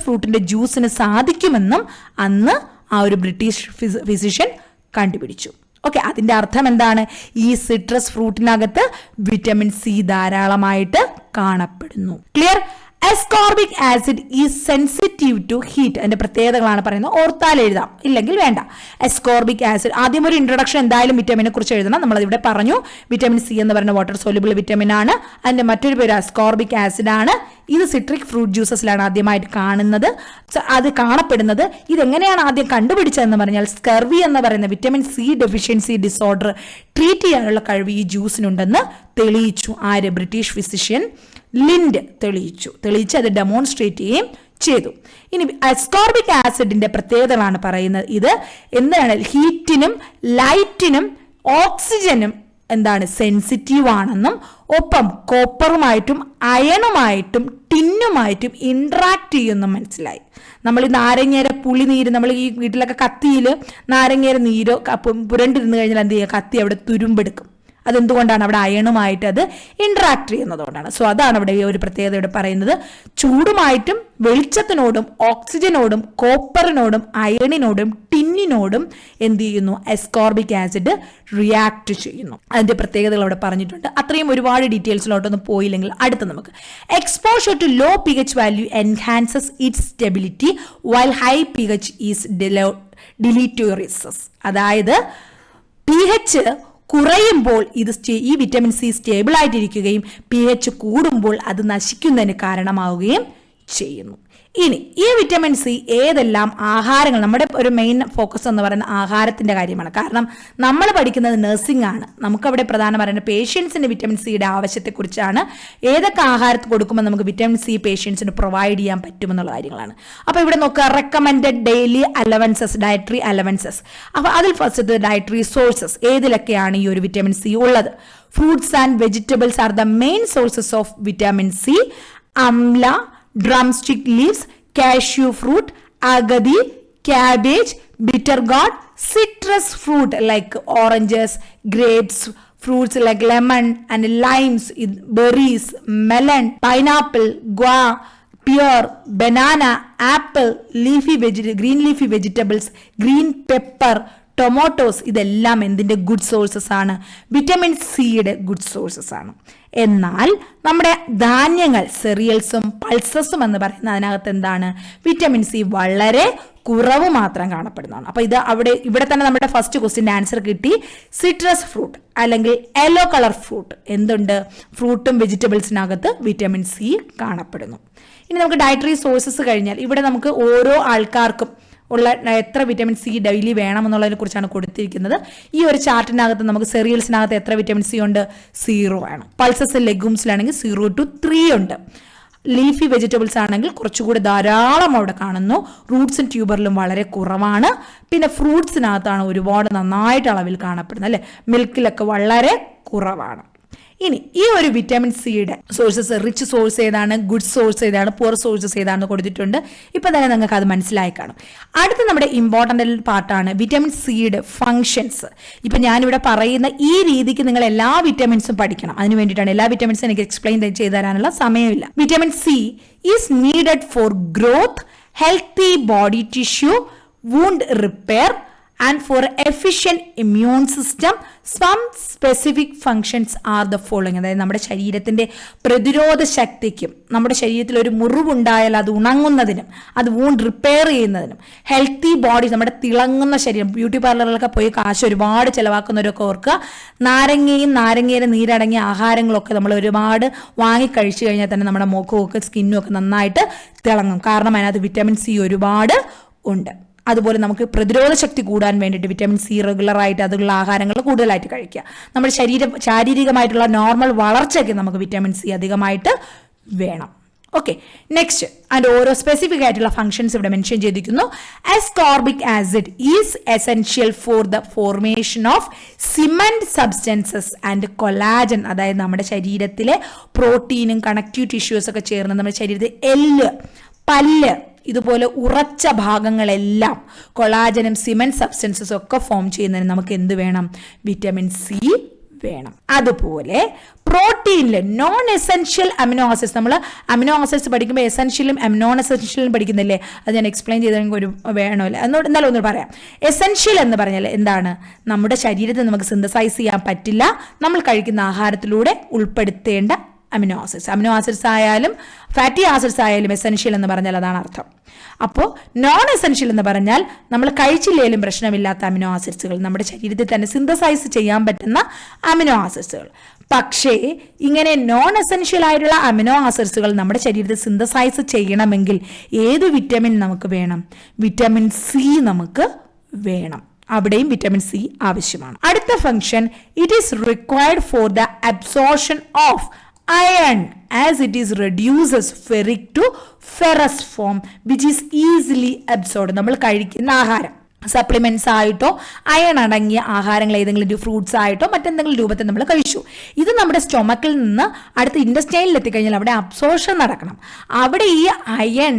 ഫ്രൂട്ടിന്റെ ജ്യൂസിന് സാധിക്കുമെന്നും അന്ന് ആ ഒരു ബ്രിട്ടീഷ് ഫിസിഷ്യൻ കണ്ടുപിടിച്ചു. ഓക്കെ, അതിൻ്റെ അർത്ഥം എന്താണ്? ഈ സിട്രസ് ഫ്രൂട്ടിനകത്ത് വിറ്റമിൻ സി ധാരാളമായിട്ട് കാണപ്പെടുന്നു. Clear? ascorbic acid is sensitive to heat. അതിന്റെ പ്രത്യേകതകളാണ് പറയുന്നത്. ഓർത്താൽ എഴുതാം, ഇല്ലെങ്കിൽ വേണ്ട. ascorbic acid, ആദ്യം ഒരു ഇൻട്രൊഡക്ഷൻ എന്തായാലും വിറ്റമിനെ കുറിച്ച് എഴുതണം. നമ്മളിവിടെ പറഞ്ഞു വിറ്റമിൻ സി എന്ന് പറയുന്ന വാട്ടർ സോല്യുബിൾ വിറ്റമിൻ ആണ്. അതിന്റെ മറ്റൊരു പേര് ascorbic acid ആണ്. ഇത് സിട്രിക് ഫ്രൂട്ട് ജ്യൂസസിലാണ് ആദ്യമായിട്ട് കാണപ്പെടുന്നത്. ഇതെങ്ങനെയാണ് ആദ്യം കണ്ടുപിടിച്ചതെന്ന് പറഞ്ഞാൽ, സ്കർവി എന്ന് പറയുന്ന vitamin C deficiency disorder treat ചെയ്യാനുള്ള കഴിവ് ഈ ജ്യൂസിനുണ്ടെന്ന് തെളിയിച്ചു. ആര്? ബ്രിട്ടീഷ് ഫിസിഷ്യൻ ലിൻഡ് തെളിയിച്ച് അത് ഡെമോൺസ്ട്രേറ്റ് ചെയ്യുകയും ചെയ്തു. ഇനി ascorbic ആസിഡിന്റെ പ്രത്യേകതകളാണ് പറയുന്നത്. ഇത് എന്താണ്? ഹീറ്റിനും ലൈറ്റിനും ഓക്സിജനും സെൻസിറ്റീവ് ആണെന്നും, ഒപ്പം കോപ്പറുമായിട്ടും അയണുമായിട്ടും ടിന്നുമായിട്ടും ഇന്ററാക്ട് ചെയ്യുമെന്നും മനസ്സിലായി. നമ്മൾ ഈ നാരങ്ങയുടെ പുളിനീര്, നമ്മൾ ഈ വീട്ടിലൊക്കെ കത്തിയിൽ നാരങ്ങയുടെ നീരോ പുരണ്ടിരുന്ന് കഴിഞ്ഞാൽ എന്ത് ചെയ്യുക? കത്തി അവിടെ തുരുമ്പെടുക്കും. അതെന്തുകൊണ്ടാണ്? അവിടെ അയണുമായിട്ട് അത് ഇന്ററാക്ട് ചെയ്യുന്നതുകൊണ്ടാണ്. സോ അതാണ് അവിടെ ഈ ഒരു പ്രത്യേകത ഇവിടെ പറയുന്നത്. ചൂടുമായിട്ടും വെളിച്ചത്തിനോടും ഓക്സിജനോടും കോപ്പറിനോടും അയണിനോടും ടിന്നിനോടും എന്ത് ചെയ്യുന്നു? ascorbic ആസിഡ് റിയാക്ട് ചെയ്യുന്നു. അതിന്റെ പ്രത്യേകതകൾ അവിടെ പറഞ്ഞിട്ടുണ്ട്. അത്രയും ഒരുപാട് ഡീറ്റെയിൽസിലോട്ടൊന്നും പോയില്ലെങ്കിൽ അടുത്ത നമുക്ക് exposure to low pH value enhances its stability while high pH is deleterious. അതായത് pH കുറയുമ്പോൾ ഈ വിറ്റമിൻ സി സ്റ്റേബിൾ ആയിട്ടിരിക്കുകയും pH കൂടുമ്പോൾ അത് നശിക്കുന്നതിന് കാരണമാവുകയും ചെയ്യുന്നു. ഇനി ഈ വിറ്റമിൻ സി ഏതെല്ലാം ആഹാരങ്ങൾ, നമ്മുടെ ഒരു മെയിൻ ഫോക്കസ് എന്ന് പറയുന്ന ആഹാരത്തിന്റെ കാര്യമാണ്. കാരണം നമ്മൾ പഠിക്കുന്നത് നഴ്സിംഗ് ആണ്. നമുക്കവിടെ പ്രധാനം പറയുന്നത് പേഷ്യൻസിന് വിറ്റമിൻ സിയുടെ ആവശ്യത്തെക്കുറിച്ചാണ്. ഏതൊക്കെ ആഹാരത്തിൽ കൊടുക്കുമ്പോൾ നമുക്ക് വിറ്റമിൻ സി പേഷ്യൻസിന് പ്രൊവൈഡ് ചെയ്യാൻ പറ്റുമെന്നുള്ള കാര്യങ്ങളാണ്. അപ്പോൾ ഇവിടെ നോക്കുക, recommended daily allowances, dietary allowances. അപ്പോൾ അതിൽ ഫസ്റ്റ് ഡയറ്ററി സോഴ്സസ്, ഏതിലൊക്കെയാണ് ഈ ഒരു വിറ്റമിൻ സി ഉള്ളത്? Fruits and vegetables are the main sources of vitamin C. Amla, drumstick leaves, cashew fruit, agadi, cabbage, bitter gourd, citrus fruit like oranges, grapes, fruits like lemon and limes, berries, melon, pineapple, guava, pear, banana, apple, green leafy vegetables, green pepper, tomatoes, ഇതെല്ലാം എന്തിൻ്റെ ഗുഡ് സോഴ്സസ് ആണ്? വിറ്റമിൻ സിയുടെ ഗുഡ് സോഴ്സസ് ആണ്. എന്നാൽ നമ്മുടെ ധാന്യങ്ങൾ, സെറിയൽസും പൾസസും എന്ന് പറയുന്ന അതിനകത്ത് എന്താണ്? വിറ്റമിൻ സി വളരെ കുറവ് മാത്രം കാണപ്പെടുന്നതാണ്. അപ്പോൾ ഇവിടെ തന്നെ നമ്മുടെ ഫസ്റ്റ് ക്വസ്റ്റ്യൻ്റെ ആൻസർ കിട്ടി. സിട്രസ് ഫ്രൂട്ട് അല്ലെങ്കിൽ യെല്ലോ കളർ ഫ്രൂട്ട്, എന്തുണ്ട്? ഫ്രൂട്ടും വെജിറ്റബിൾസിനകത്ത് വിറ്റമിൻ സി കാണപ്പെടുന്നു. ഇനി നമുക്ക് ഡയറ്ററി സോഴ്സസ് കഴിഞ്ഞാൽ ഇവിടെ നമുക്ക് ഓരോ ആൾക്കാർക്കും ഉള്ള എത്ര വിറ്റമിൻ സി ഡെയിലി വേണമെന്നുള്ളതിനെ കുറിച്ചാണ് കൊടുത്തിരിക്കുന്നത്. ഈ ഒരു ചാർട്ടിനകത്ത് നമുക്ക് സെറിയൽസിനകത്ത് എത്ര വിറ്റമിൻ സി ഉണ്ട്? 0 ആണ്. പൾസസ് ലെഗൂംസിലാണെങ്കിൽ 0 to 3 ഉണ്ട്. ലീഫി വെജിറ്റബിൾസ് ആണെങ്കിൽ കുറച്ചുകൂടി ധാരാളം അവിടെ കാണുന്നു. റൂട്ട്സും ട്യൂബറിലും വളരെ കുറവാണ്. പിന്നെ ഫ്രൂട്ട്സിനകത്താണ് ഒരുപാട് നന്നായിട്ട് അളവിൽ കാണപ്പെടുന്നത്, അല്ലേ? മിൽക്കിലൊക്കെ വളരെ കുറവാണ്. ഇനി ഈ ഒരു വിറ്റമിൻ സിയുടെ സോഴ്സസ്, റിച്ച് സോഴ്സ് ഏതാണ്, ഗുഡ് സോഴ്സ് ഏതാണ്, പുവർ സോഴ്സസ് ഏതാണെന്ന് കൊടുത്തിട്ടുണ്ട്. ഇപ്പം തന്നെ നിങ്ങൾക്ക് അത് മനസ്സിലായി കാണും. അടുത്ത നമ്മുടെ ഇമ്പോർട്ടൻ്റ് പാർട്ടാണ് വിറ്റമിൻ സിയുടെ ഫങ്ഷൻസ്. ഇപ്പം ഞാനിവിടെ പറയുന്ന ഈ രീതിക്ക് നിങ്ങൾ എല്ലാ വിറ്റമിൻസും പഠിക്കണം. അതിന് വേണ്ടിയിട്ടാണ്. എല്ലാ വിറ്റമിൻസും എനിക്ക് എക്സ്പ്ലെയിൻ ചെയ്തു തരാനുള്ള സമയമില്ല. Vitamin C is needed for growth, healthy body tissue, wound repair and for efficient immune system. Some specific functions are the following. അതായത് നമ്മുടെ ശരീരത്തിൻ്റെ പ്രതിരോധ ശക്തിക്കും, നമ്മുടെ ശരീരത്തിൽ ഒരു മുറിവുണ്ടായാൽ അത് ഉണങ്ങുന്നതിനും, അത് വൂണ്ട് റിപ്പയർ ചെയ്യുന്നതിനും, ഹെൽത്തി ബോഡി, നമ്മുടെ തിളങ്ങുന്ന ശരീരം, ബ്യൂട്ടി പാർലറിലൊക്കെ പോയി കാശ് ഒരുപാട് ചിലവാക്കുന്നവരൊക്കെ ഓർക്കുക, നാരങ്ങയുടെ നീരടങ്ങിയ ആഹാരങ്ങളൊക്കെ നമ്മൾ ഒരുപാട് വാങ്ങിക്കഴിച്ചു കഴിഞ്ഞാൽ തന്നെ നമ്മുടെ മുഖമൊക്കെ സ്കിന്നും ഒക്കെ നന്നായിട്ട് തിളങ്ങും. കാരണം അതിനകത്ത് വിറ്റമിൻ സി ഒരുപാട് ഉണ്ട്. അതുപോലെ നമുക്ക് പ്രതിരോധ ശക്തി കൂടാൻ വേണ്ടിയിട്ട് വിറ്റമിൻ സി റെഗുലറായിട്ട് അതുള്ള ആഹാരങ്ങൾ കൂടുതലായിട്ട് കഴിക്കുക. നമ്മുടെ ശാരീരികമായിട്ടുള്ള നോർമൽ വളർച്ചയ്ക്ക് നമുക്ക് വിറ്റമിൻ സി അധികമായിട്ട് വേണം. ഓക്കെ, നെക്സ്റ്റ് അതിൻ്റെ ഓരോ സ്പെസിഫിക് ആയിട്ടുള്ള ഫങ്ഷൻസ് ഇവിടെ മെൻഷൻ ചെയ്തിരിക്കുന്നു. Ascorbic acid is essential for the formation of cement substances and collagen. അതായത് നമ്മുടെ ശരീരത്തിലെ പ്രോട്ടീനും കണക്റ്റീവ് ടിഷ്യൂസ് ഒക്കെ ചേർന്ന് നമ്മുടെ ശരീരത്തിൽ എല്ല്, പല്ല്, ഇതുപോലെ ഉറച്ച ഭാഗങ്ങളെല്ലാം കൊളാജനും സിമെന്റ് സബ്സ്റ്റൻസസും ഒക്കെ ഫോം ചെയ്യുന്നതിന് നമുക്ക് എന്ത് വേണം? വിറ്റമിൻ സി വേണം. അതുപോലെ പ്രോട്ടീനിൽ നോൺ എസെൻഷ്യൽ അമിനോ ആസിഡ്സ്, നമ്മൾ അമിനോ ആസിഡ്സ് പഠിക്കുമ്പോൾ എസെൻഷ്യലും നോൺ എസെൻഷ്യലും പഠിക്കുന്നില്ലേ? അത് ഞാൻ എക്സ്പ്ലെയിൻ ചെയ്തെങ്കിൽ ഒരു വേണമല്ലോ, എന്നാലും ഒന്ന് പറയാം. എസെൻഷ്യൽ എന്ന് പറഞ്ഞാൽ എന്താണ്? നമ്മുടെ ശരീരത്തിൽ നമുക്ക് സിന്തസൈസ് ചെയ്യാൻ പറ്റില്ല, നമ്മൾ കഴിക്കുന്ന ആഹാരത്തിലൂടെ ഉൾപ്പെടുത്തേണ്ട അമിനോ ആസിഡ്സ് ആയാലും ഫാറ്റി ആസിഡ്സ് ആയാലും എസെൻഷ്യൽ എന്ന് പറഞ്ഞാൽ അതാണ് അർത്ഥം. അപ്പോൾ നോൺ എസെൻഷ്യൽ എന്ന് പറഞ്ഞാൽ നമ്മൾ കഴിച്ചില്ലേലും പ്രശ്നമില്ലാത്ത അമിനോ ആസിഡ്സുകൾ, നമ്മുടെ ശരീരത്തിൽ തന്നെ സിന്തസൈസ് ചെയ്യാൻ പറ്റുന്ന അമിനോ ആസിഡ്സുകൾ. പക്ഷേ ഇങ്ങനെ നോൺ എസെൻഷ്യൽ ആയിട്ടുള്ള അമിനോ ആസിഡ്സുകൾ നമ്മുടെ ശരീരത്തിൽ സിന്തസൈസ് ചെയ്യണമെങ്കിൽ ഏത് വിറ്റമിൻ നമുക്ക് വേണം? വിറ്റമിൻ സി നമുക്ക് വേണം. അവിടെയും വിറ്റമിൻ സി ആവശ്യമാണ്. അടുത്ത function, it is required for the absorption of iron as it is reduces ferric to ferrous form which is easily absorbed. നമ്മൾ കഴിക്കുന്ന ആഹാരം, സപ്ലിമെന്റ്സ് ആയിട്ടോ അയൺ അടങ്ങിയ ആഹാരങ്ങൾ ഏതെങ്കിലും ഫ്രൂട്ട്സ് ആയിട്ടോ മറ്റെന്തെങ്കിലും രൂപത്തിൽ നമ്മൾ കഴിച്ചു. ഇത് നമ്മുടെ സ്റ്റൊമക്കിൽ നിന്ന് അടുത്ത ഇൻഡസ്റ്റൈനിൽ എത്തിക്കഴിഞ്ഞാൽ അവിടെ അബ്സോർപ്ഷൻ നടക്കണം. അവിടെ ഈ അയൺ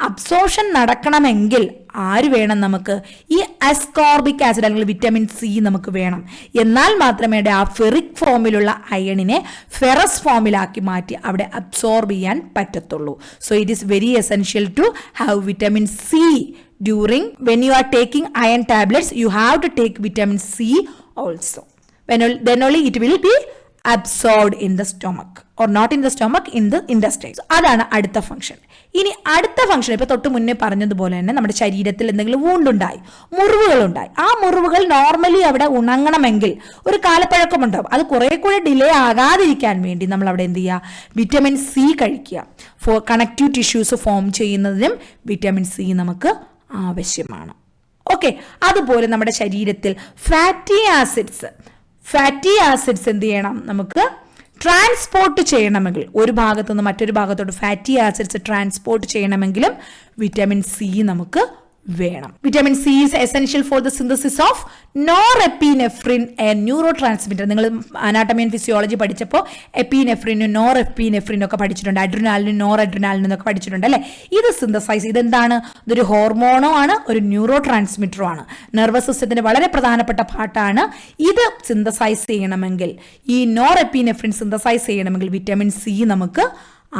അബ്സോർപ്ഷൻ നടക്കണമെങ്കിൽ ആര് വേണം? നമുക്ക് ഈ അസ്കോർബിക് ആസിഡ് അല്ലെങ്കിൽ വിറ്റമിൻ സി നമുക്ക് വേണം. എന്നാൽ മാത്രമേ ആ ഫെറിക് ഫോമിലുള്ള അയണിനെ ഫെറസ് ഫോമിലാക്കി മാറ്റി അവിടെ അബ്സോർബ് ചെയ്യാൻ പറ്റത്തുള്ളൂ. So it is very essential to have vitamin C. When you are taking iron tablets, you have to take vitamin C also. Then only it will be absorbed in the stomach, or not in the stomach, in the intestines. അതാണ് അടുത്ത ഫംഗ്ഷൻ. ഇനി അടുത്ത അടുത്ത ഫംഗ്ഷൻ ഇപ്പോൾ തൊട്ട് മുന്നേ പറഞ്ഞതുപോലെ തന്നെ നമ്മുടെ ശരീരത്തിൽ എന്തെങ്കിലും വൂണ്ടുണ്ടായി, മുറിവുകളുണ്ടായി, ആ മുറിവുകൾ നോർമലി അവിടെ ഉണങ്ങണമെങ്കിൽ ഒരു കാലപ്പഴക്കമുണ്ടാവും. അത് കുറെ കൂടെ ഡിലേ ആകാതിരിക്കാൻ വേണ്ടി നമ്മൾ അവിടെ എന്ത് ചെയ്യുക, വിറ്റമിൻ സി കഴിക്കുക. കണക്റ്റീവ് ടിഷ്യൂസ് ഫോം ചെയ്യുന്നതിനും വിറ്റമിൻ സി നമുക്ക് ആവശ്യമാണ്. ഓക്കെ, അതുപോലെ നമ്മുടെ ശരീരത്തിൽ ഫാറ്റി ആസിഡ്സ് എന്ത് ചെയ്യണം, നമുക്ക് ട്രാൻസ്പോർട്ട് ചെയ്യണമെങ്കിൽ, ഒരു ഭാഗത്തു നിന്ന് മറ്റൊരു ഭാഗത്തോട്ട് ഫാറ്റി ആസിഡ്സ് ട്രാൻസ്പോർട്ട് ചെയ്യണമെങ്കിലും വിറ്റമിൻ സി നമുക്ക് വേണം. Vitamin C is essential for the synthesis of norepinephrine, A neuro transmitter. നിങ്ങൾ അനാട്ടമി ആൻഡ് ഫിസിയോളജി പഠിച്ചപ്പോൾ എപ്പിനെഫ്രിനും നോറെപ്പിനെഫ്രിനും ഒക്കെ പഠിച്ചിട്ടുണ്ട്, അഡ്രിനാലിനും നോർ അഡ്രിനാലിനും ഒക്കെ പഠിച്ചിട്ടുണ്ട് അല്ലേ. ഇത് സിന്തസൈസ്, ഇതെന്താണ്, ഇതൊരു ഹോർമോണോ ആണ്, ഒരു ന്യൂറോ ട്രാൻസ്മിറ്ററോ ആണ്, നെർവസ് സിസ്റ്റത്തിന്റെ വളരെ പ്രധാനപ്പെട്ട പാർട്ടാണ്. ഇത് സിന്തസൈസ് ചെയ്യണമെങ്കിൽ, ഈ നോറെപ്പിനെഫ്രിൻ സിന്തസൈസ് ചെയ്യണമെങ്കിൽ വിറ്റമിൻ സി നമുക്ക്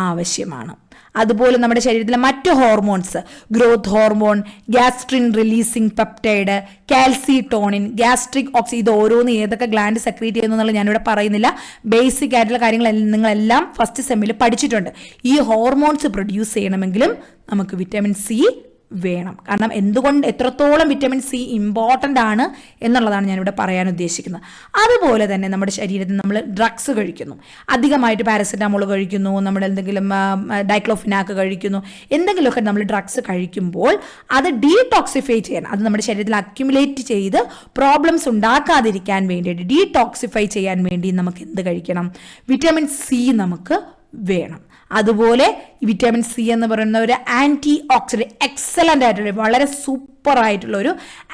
ആവശ്യമാണ്. അതുപോലെ നമ്മുടെ ശരീരത്തിലെ മറ്റു hormones, growth hormone, gastrin releasing peptide, calcitonin, gastric ഓക്സി, ഇത് ഓരോന്ന് ഏതൊക്കെ ഗ്ലാൻഡ് സെക്രീറ്റ് ചെയ്യുന്നു എന്നുള്ളത് ഞാനിവിടെ പറയുന്നില്ല. ബേസിക് ആയിട്ടുള്ള കാര്യങ്ങൾ നിങ്ങളെല്ലാം ഫസ്റ്റ് സെമ്മിൽ പഠിച്ചിട്ടുണ്ട്. ഈ ഹോർമോൺസ് പ്രൊഡ്യൂസ് ചെയ്യണമെങ്കിലും നമുക്ക് വിറ്റമിൻ സി വേണം. കാരണം എന്തുകൊണ്ട്, എത്രത്തോളം വിറ്റമിൻ സി ഇമ്പോർട്ടൻ്റ് ആണ് എന്നുള്ളതാണ് ഞാനിവിടെ പറയാൻ ഉദ്ദേശിക്കുന്നത്. അതുപോലെ തന്നെ നമ്മുടെ ശരീരത്തിൽ നമ്മൾ ഡ്രഗ്സ് കഴിക്കുന്നു, അധികമായിട്ട് പാരസെറ്റാമോൾ കഴിക്കുന്നു, നമ്മുടെ എന്തെങ്കിലും ഡൈക്ലോഫിനാക്ക് കഴിക്കുന്നു, എന്തെങ്കിലുമൊക്കെ നമ്മൾ ഡ്രഗ്സ് കഴിക്കുമ്പോൾ അത് ഡീടോക്സിഫൈ ചെയ്യാൻ, അത് നമ്മുടെ ശരീരത്തിൽ അക്യുമുലേറ്റ് ചെയ്ത് പ്രോബ്ലംസ് ഉണ്ടാക്കാതിരിക്കാൻ വേണ്ടിയിട്ട്, ഡീടോക്സിഫൈ ചെയ്യാൻ വേണ്ടി നമുക്ക് എന്ത് കഴിക്കണം, വിറ്റമിൻ സി നമുക്ക് വേണം. അതുപോലെ വിറ്റമിൻ സി എന്ന് പറയുന്ന ഒരു ആൻറ്റി ഓക്സിഡൻറ്റ്, എക്സലൻ്റ് ആയിട്ടുള്ള വളരെ സൂപ്പർ ആയിട്ടുള്ള ഒരു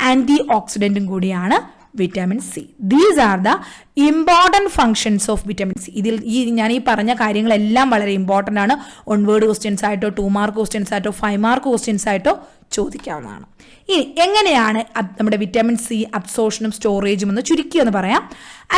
ആൻറ്റി ഓക്സിഡൻറ്റും കൂടിയാണ് vitamin C. These are the important functions of vitamin C. ഇതിൽ ഞാൻ ഈ പറഞ്ഞ കാര്യങ്ങളെല്ലാം വളരെ ഇമ്പോർട്ടൻ്റ് ആണ്. 1 വേർഡ് ക്വസ്റ്റ്യൻസ് ആയിട്ടോ 2 മാർക്ക് ക്വസ്റ്റ്യൻസ് ആയിട്ടോ 5 മാർക്ക് ക്വസ്റ്റ്യൻസ് ആയിട്ടോ ചോദിക്കാവുന്നതാണ്. ഇനി എങ്ങനെയാണ് നമ്മുടെ വിറ്റമിൻ സി അബ്സോർഷനും സ്റ്റോറേജും എന്ന് ചുരുക്കി എന്ന് പറയാം.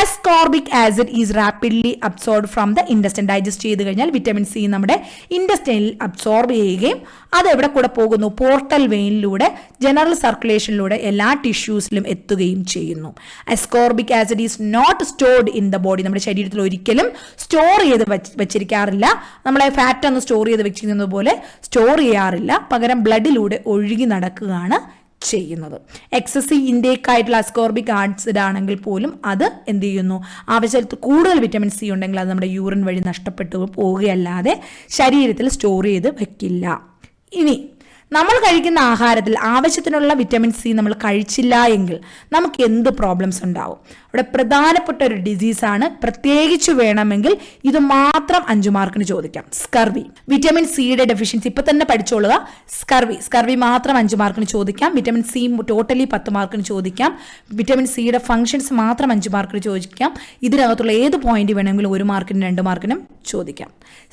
Ascorbic acid is rapidly absorbed from the intestine. Digest ചെയ്ത് കഴിഞ്ഞാൽ വിറ്റമിൻ സി നമ്മുടെ ഇൻഡസ്റ്റൈനിൽ അബ്സോർബ് ചെയ്യുകയും അത് എവിടെ കൂടെ പോകുന്നു, പോർട്ടൽ വെയിനിലൂടെ ജനറൽ സർക്കുലേഷനിലൂടെ എല്ലാ ടിഷ്യൂസിലും എത്തുകയും ചെയ്യുന്നു. Ascorbic acid is not stored in the body. നമ്മുടെ ശരീരത്തിൽ ഒരിക്കലും സ്റ്റോർ ചെയ്ത് വെച്ചിരിക്കാറില്ല. നമ്മളെ ഫാറ്റ് ഒന്ന് സ്റ്റോർ ചെയ്ത് വെച്ചിരിക്കുന്നത് പോലെ സ്റ്റോർ ചെയ്യാറില്ല, പകരം ബ്ലഡിലൂടെ ഒഴുകി നടക്കുകയാണ് ചെയ്യുന്നത്. എക്സസീവ് ഇൻടേക്ക് ആയിട്ടുള്ള അസ്കോർബിക് ആസിഡ് ആണെങ്കിൽ പോലും അത് എന്ത് ചെയ്യുന്നു, ആവശ്യത്തിൽ കൂടുതൽ വിറ്റമിൻ സി ഉണ്ടെങ്കിൽ അത് നമ്മുടെ യൂറിൻ വഴി നഷ്ടപ്പെട്ടു പോവുകയല്ലാതെ ശരീരത്തിൽ സ്റ്റോർ ചെയ്ത് വെക്കില്ല. ഇനി നമ്മൾ കഴിക്കുന്ന ആഹാരത്തിൽ ആവശ്യത്തിനുള്ള വിറ്റമിൻ സി നമ്മൾ കഴിച്ചില്ല എങ്കിൽ നമുക്ക് എന്ത് പ്രോബ്ലംസ് ഉണ്ടാവും? ഇവിടെ പ്രധാനപ്പെട്ട ഒരു ഡിസീസാണ്, പ്രത്യേകിച്ച് വേണമെങ്കിൽ ഇത് മാത്രം 5 മാർക്കിന് ചോദിക്കാം, സ്കർവി. വിറ്റമിൻ സിയുടെ ഡെഫിഷ്യൻസി ഇപ്പൊ തന്നെ പഠിച്ചോളുക. സ്കർവി മാത്രം 5 മാർക്കിന് ചോദിക്കാം. വിറ്റമിൻ സി ടോട്ടലി 10 മാർക്കിന് ചോദിക്കാം. വിറ്റമിൻ സിയുടെ ഫംഗ്ഷൻസ് മാത്രം 5 മാർക്കിന് ചോദിക്കാം. ഇതിനകത്തുള്ള ഏത് പോയിന്റ് വേണമെങ്കിലും 1 മാർക്കിനും 2 മാർക്കിനും ചോദിക്കാം.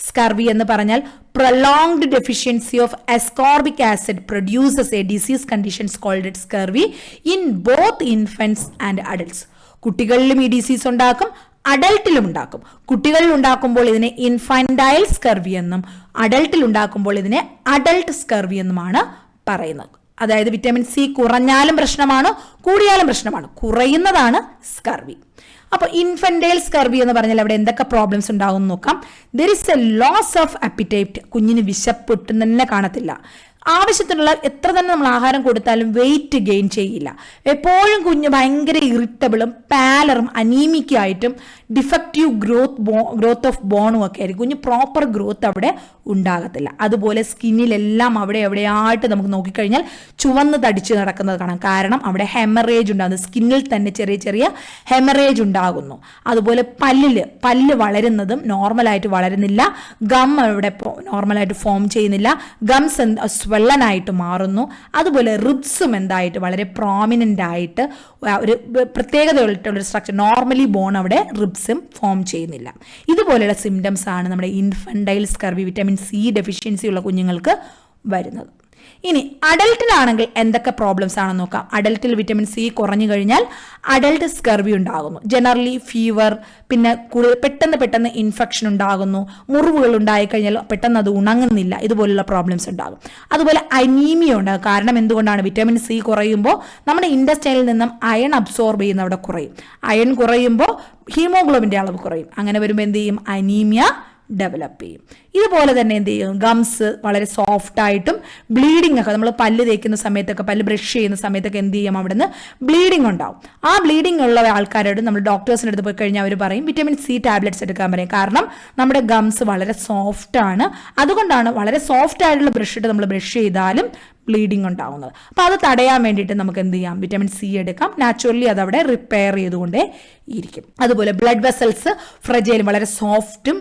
സ്കർവി എന്ന് പറഞ്ഞാൽ prolonged deficiency of ascorbic acid produces a disease condition called scurvy in both infants and adults. കുട്ടികളിലും ഈ ഡിസീസ് ഉണ്ടാക്കും, അഡൾട്ടിലും ഉണ്ടാക്കും. കുട്ടികളിൽ ഉണ്ടാക്കുമ്പോൾ ഇതിനെ ഇൻഫാന്റൈൽ സ്കർവി എന്നും അഡൾട്ടിൽ ഉണ്ടാക്കുമ്പോൾ ഇതിനെ അഡൾട്ട് സ്കർവി എന്നുമാണ് പറയുന്നത്. അതായത് വിറ്റമിൻ സി കുറഞ്ഞാലും പ്രശ്നമാണ്, കൂടിയാലും പ്രശ്നമാണ്. കുറയുന്നതാണ് സ്കർവി. അപ്പോൾ ഇൻഫന്റൈൽ സ്കർവി എന്ന് പറഞ്ഞാൽ അവിടെ എന്തൊക്കെ പ്രോബ്ലംസ് ഉണ്ടാകും നോക്കാം. There is a loss of appetite. കുഞ്ഞിന് വിശപ്പ് ഒട്ടും തന്നെ കാണത്തില്ല. ആവശ്യത്തിനുള്ള എത്ര തന്നെ നമ്മൾ ആഹാരം കൊടുത്താലും വെയിറ്റ് ഗെയിൻ ചെയ്യില്ല. എപ്പോഴും കുഞ്ഞ് ഭയങ്കര ഇറിറ്റബിളും പാലറും അനീമിക്കും ആയിട്ടും ഡിഫക്റ്റീവ് ഗ്രോത്ത് ഓഫ് ബോണും ഒക്കെ ആയിരിക്കും. കുഞ്ഞ് പ്രോപ്പർ ഗ്രോത്ത് അവിടെ ഉണ്ടാകത്തില്ല. അതുപോലെ സ്കിന്നിലെല്ലാം അവിടെ എവിടെയായിട്ട് നമുക്ക് നോക്കിക്കഴിഞ്ഞാൽ ചുവന്ന് തടിച്ച് നടക്കുന്നത് കാണാം. കാരണം അവിടെ ഹെമറേജ് ഉണ്ടാകുന്നു, സ്കിന്നിൽ തന്നെ ചെറിയ ചെറിയ ഹെമറേജ് ഉണ്ടാകുന്നു. അതുപോലെ പല്ല് വളരുന്നതും നോർമലായിട്ട് വളരുന്നില്ല. ഗം അവിടെ നോർമലായിട്ട് ഫോം ചെയ്യുന്നില്ല. ഗംസ് വെള്ളനായിട്ട് മാറുന്നു. അതുപോലെ റിബ്സും എന്തായിട്ട് വളരെ പ്രോമിനൻ്റ് ആയിട്ട് ഒരു പ്രത്യേകതയായിട്ടുള്ളൊരു സ്ട്രക്ചർ, നോർമലി ബോൺ അവിടെ റിബ്സും ഫോം ചെയ്യുന്നില്ല. ഇതുപോലെയുള്ള സിംറ്റംസ് ആണ് നമ്മുടെ infantile scurvy, vitamin C deficiency ഉള്ള കുഞ്ഞുങ്ങൾക്ക് വരുന്നത്. ഇനി അഡൽട്ടിലാണെങ്കിൽ എന്തൊക്കെ പ്രോബ്ലംസ് ആണെന്ന് നോക്കാം. അഡൽട്ടിൽ വിറ്റമിൻ സി കുറഞ്ഞു കഴിഞ്ഞാൽ അഡൽട്ട് സ്കർവി ഉണ്ടാകുന്നു. ജനറലി ഫീവർ, പിന്നെ പെട്ടെന്ന് ഇൻഫെക്ഷൻ ഉണ്ടാകുന്നു. മുറിവുകൾ ഉണ്ടായിക്കഴിഞ്ഞാൽ പെട്ടെന്ന് അത് ഉണങ്ങുന്നില്ല. ഇതുപോലുള്ള പ്രോബ്ലംസ് ഉണ്ടാകും. അതുപോലെ അനീമിയ ഉണ്ടാകും. കാരണം എന്തുകൊണ്ടാണ്? വിറ്റമിൻ സി കുറയുമ്പോൾ നമ്മുടെ ഇൻഡസ്റ്റൈനിൽ നിന്നും അയൺ അബ്സോർബ് ചെയ്യുന്ന അവിടെ കുറയും. അയൺ കുറയുമ്പോൾ ഹീമോഗ്ലോബിൻ്റെ അളവ് കുറയും. അങ്ങനെ വരുമ്പോൾ എന്ത് ചെയ്യും? അനീമിയ ഡെവലപ്പ് ചെയ്യും. ഇതുപോലെ തന്നെ എന്ത് ചെയ്യും, ഗംസ് വളരെ സോഫ്റ്റ് ആയിട്ടും ബ്ലീഡിംഗ് ഒക്കെ നമ്മൾ പല്ല് തേക്കുന്ന സമയത്തൊക്കെ, പല്ല് ബ്രഷ് ചെയ്യുന്ന സമയത്തൊക്കെ എന്ത് ചെയ്യും, അവിടെ നിന്ന് ബ്ലീഡിംഗ് ഉണ്ടാവും. ആ ബ്ലീഡിംഗ് ഉള്ള ആൾക്കാരോട് നമ്മൾ ഡോക്ടേഴ്സിൻ്റെ അടുത്ത് പോയി കഴിഞ്ഞാൽ അവർ പറയും വിറ്റമിൻ സി ടാബ്ലറ്റ്സ് എടുക്കാൻ പറയും. കാരണം നമ്മുടെ ഗംസ് വളരെ സോഫ്റ്റ് ആണ്. അതുകൊണ്ടാണ് വളരെ സോഫ്റ്റ് ആയിട്ടുള്ള ബ്രഷ് ഇട്ട് നമ്മൾ ബ്രഷ് ചെയ്താലും ബ്ലീഡിംഗ് ഉണ്ടാവുന്നത്. അപ്പോൾ അത് തടയാൻ വേണ്ടിയിട്ട് നമുക്ക് എന്ത് ചെയ്യാം, വിറ്റമിൻ സി എടുക്കാം. നാച്ചുറലി അതവിടെ റിപ്പയർ ചെയ്തുകൊണ്ടേ ഇരിക്കും. അതുപോലെ ബ്ലഡ് വെസൽസ് ഫ്രജൈൽ വളരെ സോഫ്റ്റും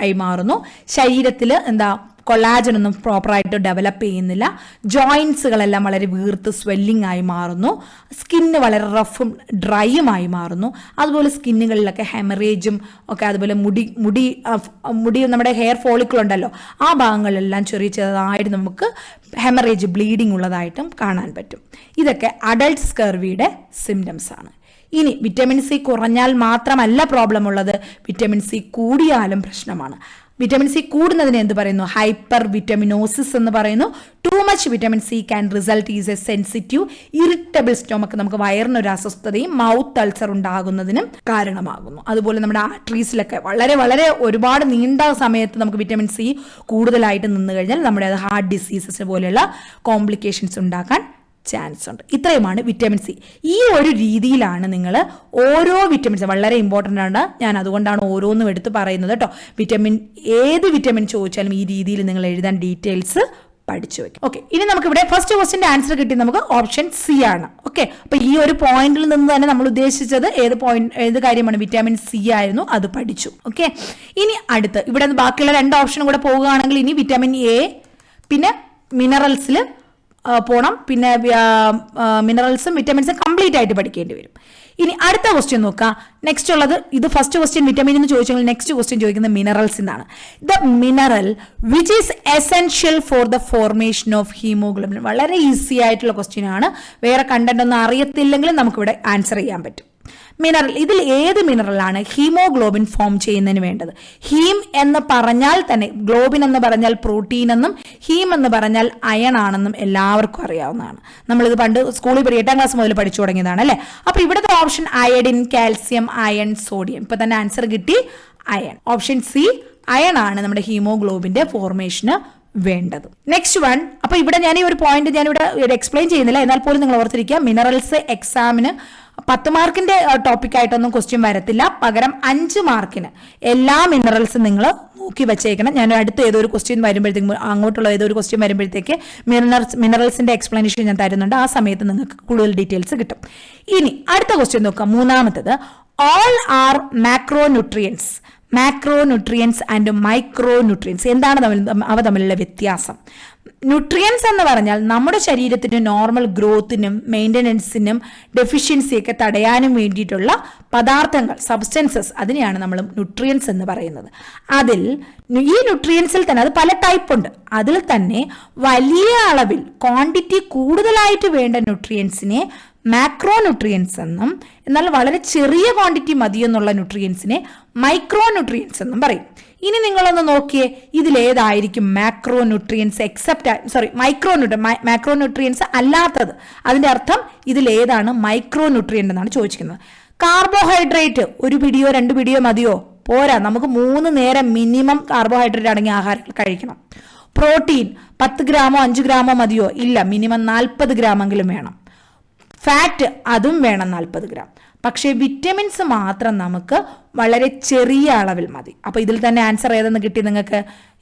ആയി മാറുന്നു. ശരീരത്തിൽ എന്താ കൊളാജൻ ഒന്നും പ്രോപ്പറായിട്ട് ഡെവലപ്പ് ചെയ്യുന്നില്ല. ജോയിൻസുകളെല്ലാം വളരെ വീർത്ത് സ്വെല്ലിംഗ് ആയി മാറുന്നു. സ്കിന്ന് വളരെ റഫും ഡ്രൈയുമായി മാറുന്നു. അതുപോലെ സ്കിന്നുകളിലൊക്കെ ഹെമറേജും ഒക്കെ, അതുപോലെ മുടി നമ്മുടെ ഹെയർ ഫോളിക്കിൾ ഉണ്ടല്ലോ, ആ ഭാഗങ്ങളിലെല്ലാം ചെറിയ ചെറുതായിട്ട് നമുക്ക് ഹെമറേജ് ബ്ലീഡിംഗ് ഉള്ളതായിട്ടും കാണാൻ പറ്റും. ഇതൊക്കെ അഡൾട്ട് സ്കർവിയുടെ സിംറ്റംസ് ആണ്. ഇനി വിറ്റമിൻ സി കുറഞ്ഞാൽ മാത്രമല്ല പ്രോബ്ലം ഉള്ളത്, വിറ്റമിൻ സി കൂടിയാലും പ്രശ്നമാണ്. വിറ്റമിൻ സി കൂടുന്നതിന് എന്ത് പറയുന്നു, ഹൈപ്പർ വിറ്റമിനോസിസ് എന്ന് പറയുന്നു. Too much vitamin C can result is A sensitive irritable stomach, നമുക്ക് വയറിനൊരു അസ്വസ്ഥതയും മൗത്ത് അൾസർ ഉണ്ടാകുന്നതിനും കാരണമാകുന്നു. അതുപോലെ നമ്മുടെ ആർട്ടറീസിലൊക്കെ വളരെ വളരെ ഒരുപാട് നീണ്ട സമയത്ത് നമുക്ക് വിറ്റമിൻ സി കൂടുതലായിട്ട് നിന്ന് കഴിഞ്ഞാൽ നമ്മുടെ അത് ഹാർട്ട് ഡിസീസസ് പോലെയുള്ള കോംപ്ലിക്കേഷൻസ് ഉണ്ടാക്കാൻ ചാൻസ് ഉണ്ട്. ഇത്രയുമാണ് വിറ്റമിൻ സി. ഈ ഒരു രീതിയിലാണ് നിങ്ങൾ ഓരോ വിറ്റമിൻസ്, വളരെ ഇമ്പോർട്ടൻ്റ് ആണ്, ഞാൻ അതുകൊണ്ടാണ് ഓരോന്നും എടുത്ത് പറയുന്നത് കേട്ടോ. ഏത് വിറ്റമിൻ ചോദിച്ചാലും ഈ രീതിയിൽ നിങ്ങൾ എഴുതാൻ ഡീറ്റെയിൽസ് പഠിച്ചു വെക്കും. ഓക്കെ, ഇനി നമുക്ക് ഇവിടെ ഫസ്റ്റ് ക്വസ്റ്റിന്റെ ആൻസർ കിട്ടി, നമുക്ക് ഓപ്ഷൻ സി ആണ്. ഓക്കെ, അപ്പൊ ഈ ഒരു പോയിന്റിൽ നിന്ന് തന്നെ നമ്മൾ ഉദ്ദേശിച്ചത് ഏത് കാര്യമാണ്, വിറ്റാമിൻ സി ആയിരുന്നു, അത് പഠിച്ചു. ഓക്കെ, ഇനി അടുത്ത് ഇവിടെ ബാക്കിയുള്ള 2 ഓപ്ഷനും കൂടെ പോവുകയാണെങ്കിൽ ഇനി വിറ്റാമിൻ എ, പിന്നെ മിനറൽസിൽ പോണം, പിന്നെ മിനറൽസും വിറ്റമിൻസും കംപ്ലീറ്റ് ആയിട്ട് പഠിക്കേണ്ടി വരും. ഇനി അടുത്ത ക്വസ്റ്റ്യൻ നോക്കാം. നെക്സ്റ്റ് ഉള്ളത്, ഇത് ഫസ്റ്റ് ക്വസ്റ്റ്യൻ വിറ്റമിൻ എന്ന് ചോദിച്ചെങ്കിൽ നെക്സ്റ്റ് ക്വസ്റ്റ്യൻ ചോദിക്കുന്നത് മിനറൽസ് എന്നാണ്. The mineral which is essential for the formation of haemoglobin. വളരെ ഈസി ആയിട്ടുള്ള ക്വസ്റ്റ്യൻ ആണ്. വേറെ കണ്ടന്റ് ഒന്നും അറിയത്തില്ലെങ്കിലും നമുക്കിവിടെ ആൻസർ ചെയ്യാൻ പറ്റും. മിനറൽ, ഇതിൽ ഏത് മിനറലാണ് ഹീമോഗ്ലോബിൻ ഫോം ചെയ്യുന്നതിന് വേണ്ടത്? ഹീം എന്ന് പറഞ്ഞാൽ തന്നെ, ഗ്ലോബിൻ എന്ന് പറഞ്ഞാൽ പ്രോട്ടീൻ എന്നും ഹീം എന്ന് പറഞ്ഞാൽ അയൺ ആണെന്നും എല്ലാവർക്കും അറിയാവുന്നതാണ്. നമ്മളിത് പണ്ട് സ്കൂളിൽ 8ാം ക്ലാസ് മുതൽ പഠിച്ചു തുടങ്ങിയതാണ് അല്ലേ. അപ്പൊ ഇവിടുത്തെ option iodine, calcium, iron, sodium. ഇപ്പൊ തന്നെ ആൻസർ കിട്ടി, അയൺ. ഓപ്ഷൻ സി അയൺ ആണ് നമ്മുടെ ഹീമോഗ്ലോബിന്റെ ഫോർമേഷന് വേണ്ടത്. നെക്സ്റ്റ് വൺ, അപ്പൊ ഇവിടെ ഞാൻ ഈ ഒരു പോയിന്റ് ഞാനിവിടെ എക്സ്പ്ലെയിൻ ചെയ്യുന്നില്ല, എന്നാൽ പോലും നിങ്ങൾ ഓർത്തിരിക്കുക, മിനറൽസ് എക്സാമിന് 10 മാർക്കിന്റെ ടോപ്പിക് ആയിട്ടൊന്നും ക്വസ്റ്റ്യൻ വരത്തില്ല. പകരം 5 മാർക്കിന് എല്ലാ മിനറൽസും നിങ്ങൾ നോക്കി വെച്ചേക്കണം. ഞാൻ അടുത്ത ഏതൊരു ക്വസ്റ്റ്യൻ വരുമ്പോഴത്തേക്ക്, അങ്ങോട്ടുള്ള ഏതൊരു ക്വസ്റ്റ്യൻ വരുമ്പോഴത്തേക്ക് മിനറൽസിന്റെ എക്സ്പ്ലനേഷൻ ഞാൻ തരുന്നുണ്ട്. ആ സമയത്ത് നിങ്ങൾക്ക് കൂടുതൽ ഡീറ്റെയിൽസ് കിട്ടും. ഇനി അടുത്ത ക്വസ്റ്റ്യൻ നോക്കാം, മൂന്നാമത്തത്. All are macronutrients. Macronutrients and micronutrients എന്താണ് അവ തമ്മിലുള്ള വ്യത്യാസം? ന്യൂട്രിയൻസ് എന്ന് പറഞ്ഞാൽ നമ്മുടെ ശരീരത്തിന് നോർമൽ ഗ്രോത്തിനും മെയിൻ്റനൻസിനും ഡെഫിഷ്യൻസിയൊക്കെ തടയാനും വേണ്ടിയിട്ടുള്ള പദാർത്ഥങ്ങൾ, സബ്സ്റ്റൻസസ്, അതിനെയാണ് നമ്മൾ ന്യൂട്രിയൻസ് എന്ന് പറയുന്നത്. അതിൽ ഈ ന്യൂട്രിയൻസിൽ തന്നെ അത് പല ടൈപ്പ് ഉണ്ട്. അതിൽ തന്നെ വലിയ അളവിൽ ക്വാണ്ടിറ്റി കൂടുതലായിട്ട് വേണ്ട ന്യൂട്രിയൻസിനെ മാക്രോ ന്യൂട്രിയൻസ് എന്നും, എന്നാൽ വളരെ ചെറിയ ക്വാണ്ടിറ്റി മതിയെന്നുള്ള ന്യൂട്രിയൻസിനെ മൈക്രോ ന്യൂട്രിയൻസ് എന്നും പറയും. ഇനി നിങ്ങളൊന്ന് നോക്കിയേ, ഇതിലേതായിരിക്കും മാക്രോ ന്യൂട്രിയൻസ് മാക്രോ ന്യൂട്രിയൻസ് അല്ലാത്തത്? അതിന്റെ അർത്ഥം ഇതിലേതാണ് മൈക്രോ ന്യൂട്രിയൻ്റ് എന്നാണ് ചോദിച്ചിരിക്കുന്നത്. കാർബോഹൈഡ്രേറ്റ് 1 പിടിയോ 2 പിടിയോ മതിയോ? പോരാ, നമുക്ക് 3 നേരം മിനിമം കാർബോഹൈഡ്രേറ്റ് അടങ്ങിയ ആഹാരങ്ങൾ കഴിക്കണം. പ്രോട്ടീൻ 10 ഗ്രാമോ 5 ഗ്രാമോ മതിയോ? ഇല്ല, മിനിമം 40 ഗ്രാമെങ്കിലും വേണം. ഫാറ്റ് അതും വേണം 40 ഗ്രാം. പക്ഷേ വിറ്റമിൻസ് മാത്രം നമുക്ക് വളരെ ചെറിയ അളവിൽ മതി. അപ്പോൾ ഇതിൽ തന്നെ ആൻസർ ഏതെന്ന് കിട്ടി നിങ്ങൾക്ക്?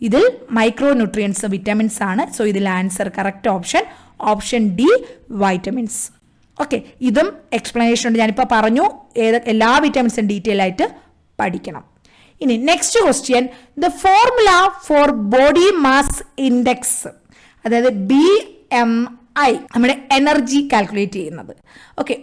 ഇതിൽ മൈക്രോ ന്യൂട്രിയൻസ് വിറ്റമിൻസ് ആണ്. സോ ഇതിൽ answer correct option D, vitamins. Okay, ഇതും എക്സ്പ്ലനേഷൻ ഉണ്ട്, ഞാനിപ്പോൾ പറഞ്ഞു. എല്ലാ വിറ്റമിൻസും ഡീറ്റെയിൽ ആയിട്ട് പഠിക്കണം. ഇനി next question, the formula for body mass index, അതായത് BMI, നമ്മുടെ എനർജി കാൽക്കുലേറ്റ് ചെയ്യുന്നത്. ഓക്കെ,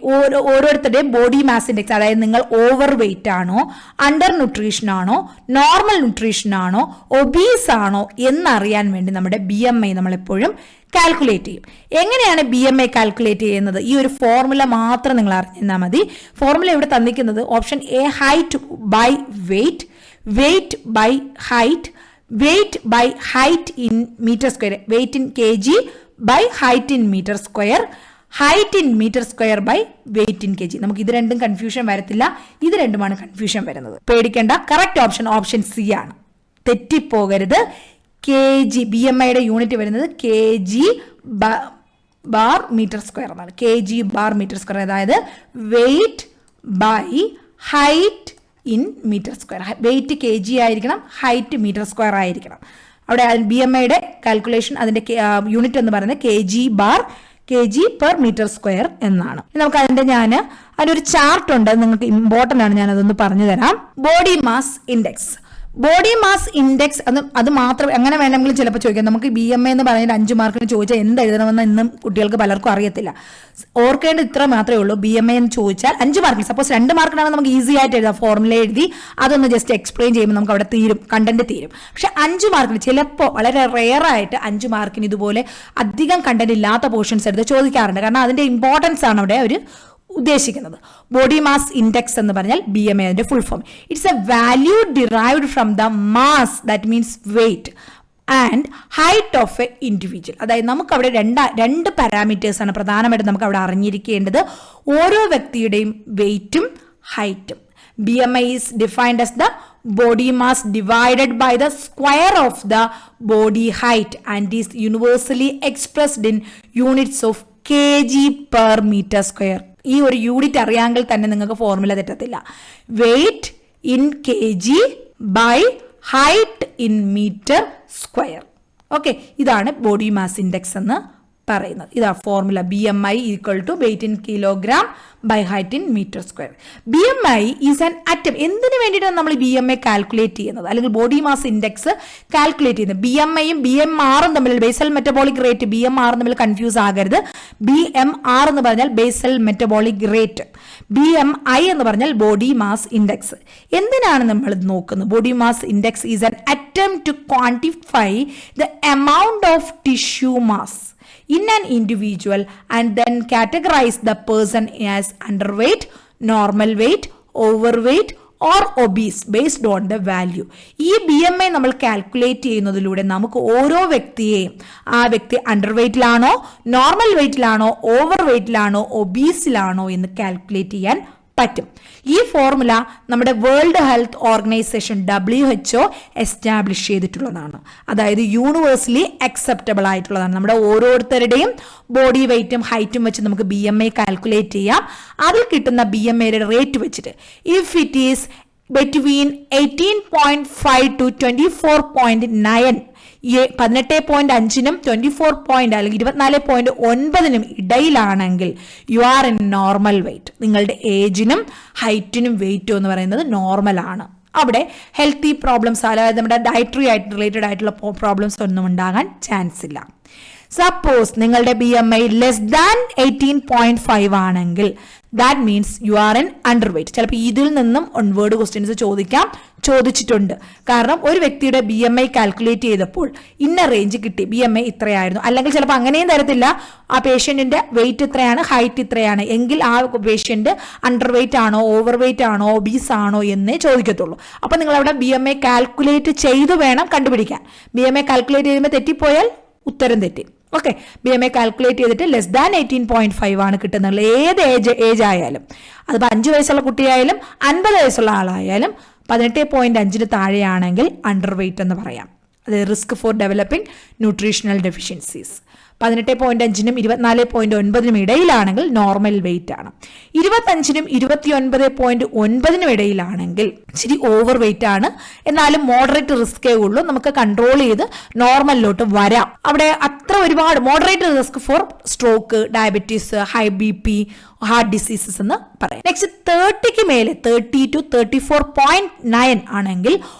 ഓരോരുത്തരുടെയും ബോഡി മാസ് ഇൻഡെക്സ്, അതായത് നിങ്ങൾ ഓവർ വെയിറ്റ് ആണോ, അണ്ടർ ന്യൂട്രീഷൻ ആണോ, നോർമൽ ന്യൂട്രീഷൻ ആണോ, ഒബീസ് ആണോ എന്നറിയാൻ വേണ്ടി നമ്മുടെ BMI നമ്മളെപ്പോഴും കാൽക്കുലേറ്റ് ചെയ്യും. എങ്ങനെയാണ് BMI കാൽക്കുലേറ്റ് ചെയ്യുന്നത്? ഈ ഒരു ഫോർമുല മാത്രം നിങ്ങൾ അറിഞ്ഞാൽ മതി. ഫോർമുല ഇവിടെ തന്നിരിക്കുന്നത് option A, height by weight, weight by height, weight by height in metre square, weight in kg by height in metre square, height in metre square by weight in kg. നമുക്ക് ഇത് രണ്ടും കൺഫ്യൂഷൻ വരത്തില്ല, ഇത് രണ്ടുമാണ് കൺഫ്യൂഷൻ വരുന്നത്. പേടിക്കേണ്ട, കറക്റ്റ് ഓപ്ഷൻ സി ആണ്. തെറ്റിപ്പോകരുത്. kg BMIയുടെ യൂണിറ്റ് വരുന്നത് kg ബാർ മീറ്റർ സ്ക്വയർ എന്നാണ്. kg ബാർ മീറ്റർ സ്ക്വയർ, അതായത് weight by height in metre square. Weight kg ആയിരിക്കണം, ഹൈറ്റ് മീറ്റർ സ്ക്വയർ ആയിരിക്കണം. അവിടെ BMIയുടെ കാൽക്കുലേഷൻ അതിൻ്റെ യൂണിറ്റ് എന്ന് പറയുന്നത് kg പെർ മീറ്റർ സ്ക്വയർ എന്നാണ്. നമുക്ക് അതിനൊരു ചാർട്ട് ഉണ്ട്, നിങ്ങൾക്ക് ഇമ്പോർട്ടൻ്റ് ആണ്, ഞാൻ അതൊന്ന് പറഞ്ഞു തരാം. Body mass index. Body mass index അത് മാത്രം അങ്ങനെ വേണമെങ്കിലും ചിലപ്പോൾ ചോദിക്കാം. നമുക്ക് BMI എന്ന് പറഞ്ഞാൽ 5 മാർക്കിന് ചോദിച്ചാൽ എന്ത് എഴുതണമെന്ന് ഇന്നും കുട്ടികൾക്ക് പലർക്കും അറിയത്തില്ല. ഓർക്കേണ്ടത് ഇത്ര മാത്രമേ ഉള്ളൂ. BMI എന്ന് ചോദിച്ചാൽ 5 മാർക്കിൽ, സപ്പോസ് 2 മാർക്കിനാണ് നമുക്ക് ഈസി ആയിട്ട് എഴുതാം, ഫോർമുല എഴുതി അതൊന്ന് ജസ്റ്റ് എക്സ്പ്ലെയിൻ ചെയ്യുമ്പോൾ നമുക്ക് അവിടെ തീരും, കണ്ടന്റ് തീരും. പക്ഷെ 5 മാർക്കിന് ചിലപ്പോൾ വളരെ റെയർ ആയിട്ട് 5 മാർക്കിന് ഇതുപോലെ അധികം കണ്ടന്റ് ഇല്ലാത്ത പോർഷൻസ് എടുത്ത് ചോദിക്കാറുണ്ട്. കാരണം അതിന്റെ ഇമ്പോർട്ടൻസ് ആണ് അവിടെ ഒരു ഉദ്ദേശിക്കുന്നത്. ബോഡി മാസ് ഇൻഡെക്സ് എന്ന് പറഞ്ഞാൽ BMI അതിന്റെ full form. It's a value derived from the mass, that means weight and height of a individual. അതായത് നമുക്ക് അവിടെ രണ്ട് പാരാമീറ്റേഴ്സ് ആണ് പ്രധാനമായിട്ടും നമുക്ക് അവിടെ അറിഞ്ഞിരിക്കേണ്ടത്. ഓരോ വ്യക്തിയുടെയും വെയിറ്റും ഹൈറ്റും. BMI is defined as the body mass divided by the square of the body height and is universally expressed in units of kg per meter square. ഈ ഒരു യൂണിറ്റ് അറിയാമെങ്കിൽ തന്നെ നിങ്ങൾക്ക് ഫോർമുല തെറ്റത്തില്ല. Weight in kg by height in metre square. Okay, ഇതാണ് ബോഡി മാസ് ഇൻഡെക്സ് എന്ന് പറയുന്നത്. ഇതാ formula. BMI equal to weight in kilogram by height in metre square. BMI is an atom. എന്തിനു വേണ്ടിയിട്ടാണ് നമ്മൾ BMI കാൽക്കുലേറ്റ് ചെയ്യുന്നത്, അല്ലെങ്കിൽ ബോഡി മാസ് ഇൻഡെക്സ് കാൽക്കുലേറ്റ് ചെയ്യുന്നത്? BMIയും BMRും തമ്മിൽ, ബേസൽ മെറ്റബോളിക് റേറ്റ് BMRും തമ്മിൽ കൺഫ്യൂസ് ആകരുത്. BMR എന്ന് പറഞ്ഞാൽ ബേസൽ മെറ്റബോളിക് റേറ്റ്, BMI എന്ന് പറഞ്ഞാൽ ബോഡി മാസ് ഇൻഡെക്സ്. എന്തിനാണ് നമ്മൾ നോക്കുന്നത്? Body mass index is an attempt to quantify the amount of tissue mass in an individual and then categorize the person as underweight, normal weight, overweight or obese based on the value. ഈ BMI നമ്മൾ കാൽക്കുലേറ്റ് ചെയ്യുന്നതിലൂടെ നമുക്ക് ഓരോ വ്യക്തിയെയും, ആ വ്യക്തി അണ്ടർവെയ്റ്റിലാണോ, നോർമൽ വെയ്റ്റിലാണോ, ഓവർ വെയ്റ്റിലാണോ, ഒബീസിലാണോ എന്ന് കാൽക്കുലേറ്റ് ചെയ്യാൻ പറ്റും. ഈ ഫോർമുല നമ്മുടെ world health organisation WHO establish ചെയ്തിട്ടുള്ളതാണ്. അതായത് യൂണിവേഴ്സലി അക്സെപ്റ്റബിൾ ആയിട്ടുള്ളതാണ്. നമ്മുടെ ഓരോരുത്തരുടെയും ബോഡി വെയ്റ്റും ഹൈറ്റും വെച്ച് നമുക്ക് BMI കാൽക്കുലേറ്റ് ചെയ്യാം. അതിൽ കിട്ടുന്ന BMIയുടെ റേറ്റ് വെച്ചിട്ട് if it is between 18.5 to 24.9, 18.5നും 24 അല്ലെങ്കിൽ 24.9നും ഇടയിലാണെങ്കിൽ you are in normal weight. നിങ്ങളുടെ ഏജിനും ഹൈറ്റിനും വെയിറ്റും എന്ന് പറയുന്നത് നോർമൽ ആണ്. അവിടെ ഹെൽത്തി പ്രോബ്ലംസ്, അതായത് നമ്മുടെ ഡയറ്ററി ആയിട്ട് റിലേറ്റഡ് ആയിട്ടുള്ള പ്രോബ്ലംസ് ഒന്നും ഉണ്ടാകാൻ ചാൻസ് ഇല്ല. സപ്പോസ് നിങ്ങളുടെ BMI ലെസ് ദാൻ 18.5 ആണെങ്കിൽ that means you are in under weight. ചിലപ്പോൾ ഇതിൽ നിന്നും ഓൺവേർഡ് ക്വസ്റ്റ്യൻസ് ചോദിച്ചിട്ടുണ്ട്. കാരണം ഒരു വ്യക്തിയുടെ BMI കാൽക്കുലേറ്റ് ചെയ്തപ്പോൾ ഇന്ന റേഞ്ച് കിട്ടി, BMI ഇത്രയായിരുന്നു. അല്ലെങ്കിൽ ചിലപ്പോൾ അങ്ങനെയും തരത്തില്ല, ആ പേഷ്യന്റിന്റെ വെയിറ്റ് ഇത്രയാണ്, ഹൈറ്റ് ഇത്രയാണ് എങ്കിൽ ആ പേഷ്യന്റ് അണ്ടർ വെയ്റ്റ് ആണോ, ഓവർ വെയ്റ്റ് ആണോ, ഒബീസ് ആണോ എന്നേ ചോദിക്കത്തുള്ളൂ. അപ്പൊ നിങ്ങൾ അവിടെ BMI കാൽക്കുലേറ്റ് ചെയ്ത് വേണം കണ്ടുപിടിക്കാൻ. BMI കാൽക്കുലേറ്റ് ചെയ്യുമ്പോൾ തെറ്റിപ്പോയാൽ ഉത്തരം തെറ്റി. ഓക്കെ, BMI കാൽക്കുലേറ്റ് ചെയ്തിട്ട് ലെസ് ദാൻ 18.5 ആണ് കിട്ടുന്നത്. ഏത് ഏജ് ആയാലും, അതിപ്പോൾ 5 വയസ്സുള്ള കുട്ടിയായാലും 50 വയസ്സുള്ള ആളായാലും 18.5ന് താഴെയാണെങ്കിൽ അണ്ടർ വെയ്റ്റ് എന്ന് പറയാം. അത് risk for developing nutritional deficiencies. 18.5നും 24.9നും ഇടയിലാണെങ്കിൽ നോർമൽ വെയിറ്റ് ആണ്. 25നും 29.9നും ഇടയിലാണെങ്കിൽ ഇച്ചിരി ഓവർ വെയിറ്റ് ആണ്, എന്നാലും മോഡറേറ്റ് റിസ്കേ ഉള്ളൂ, നമുക്ക് കൺട്രോൾ ചെയ്ത് നോർമലിലോട്ട് വരാം. അവിടെ അത്ര ഒരുപാട് moderate risk for stroke, diabetes, high BP, heart diseases എന്ന് പറയാം. നെക്സ്റ്റ് 30ക്ക് മേലെ 30 to 34.9 ആണെങ്കിൽ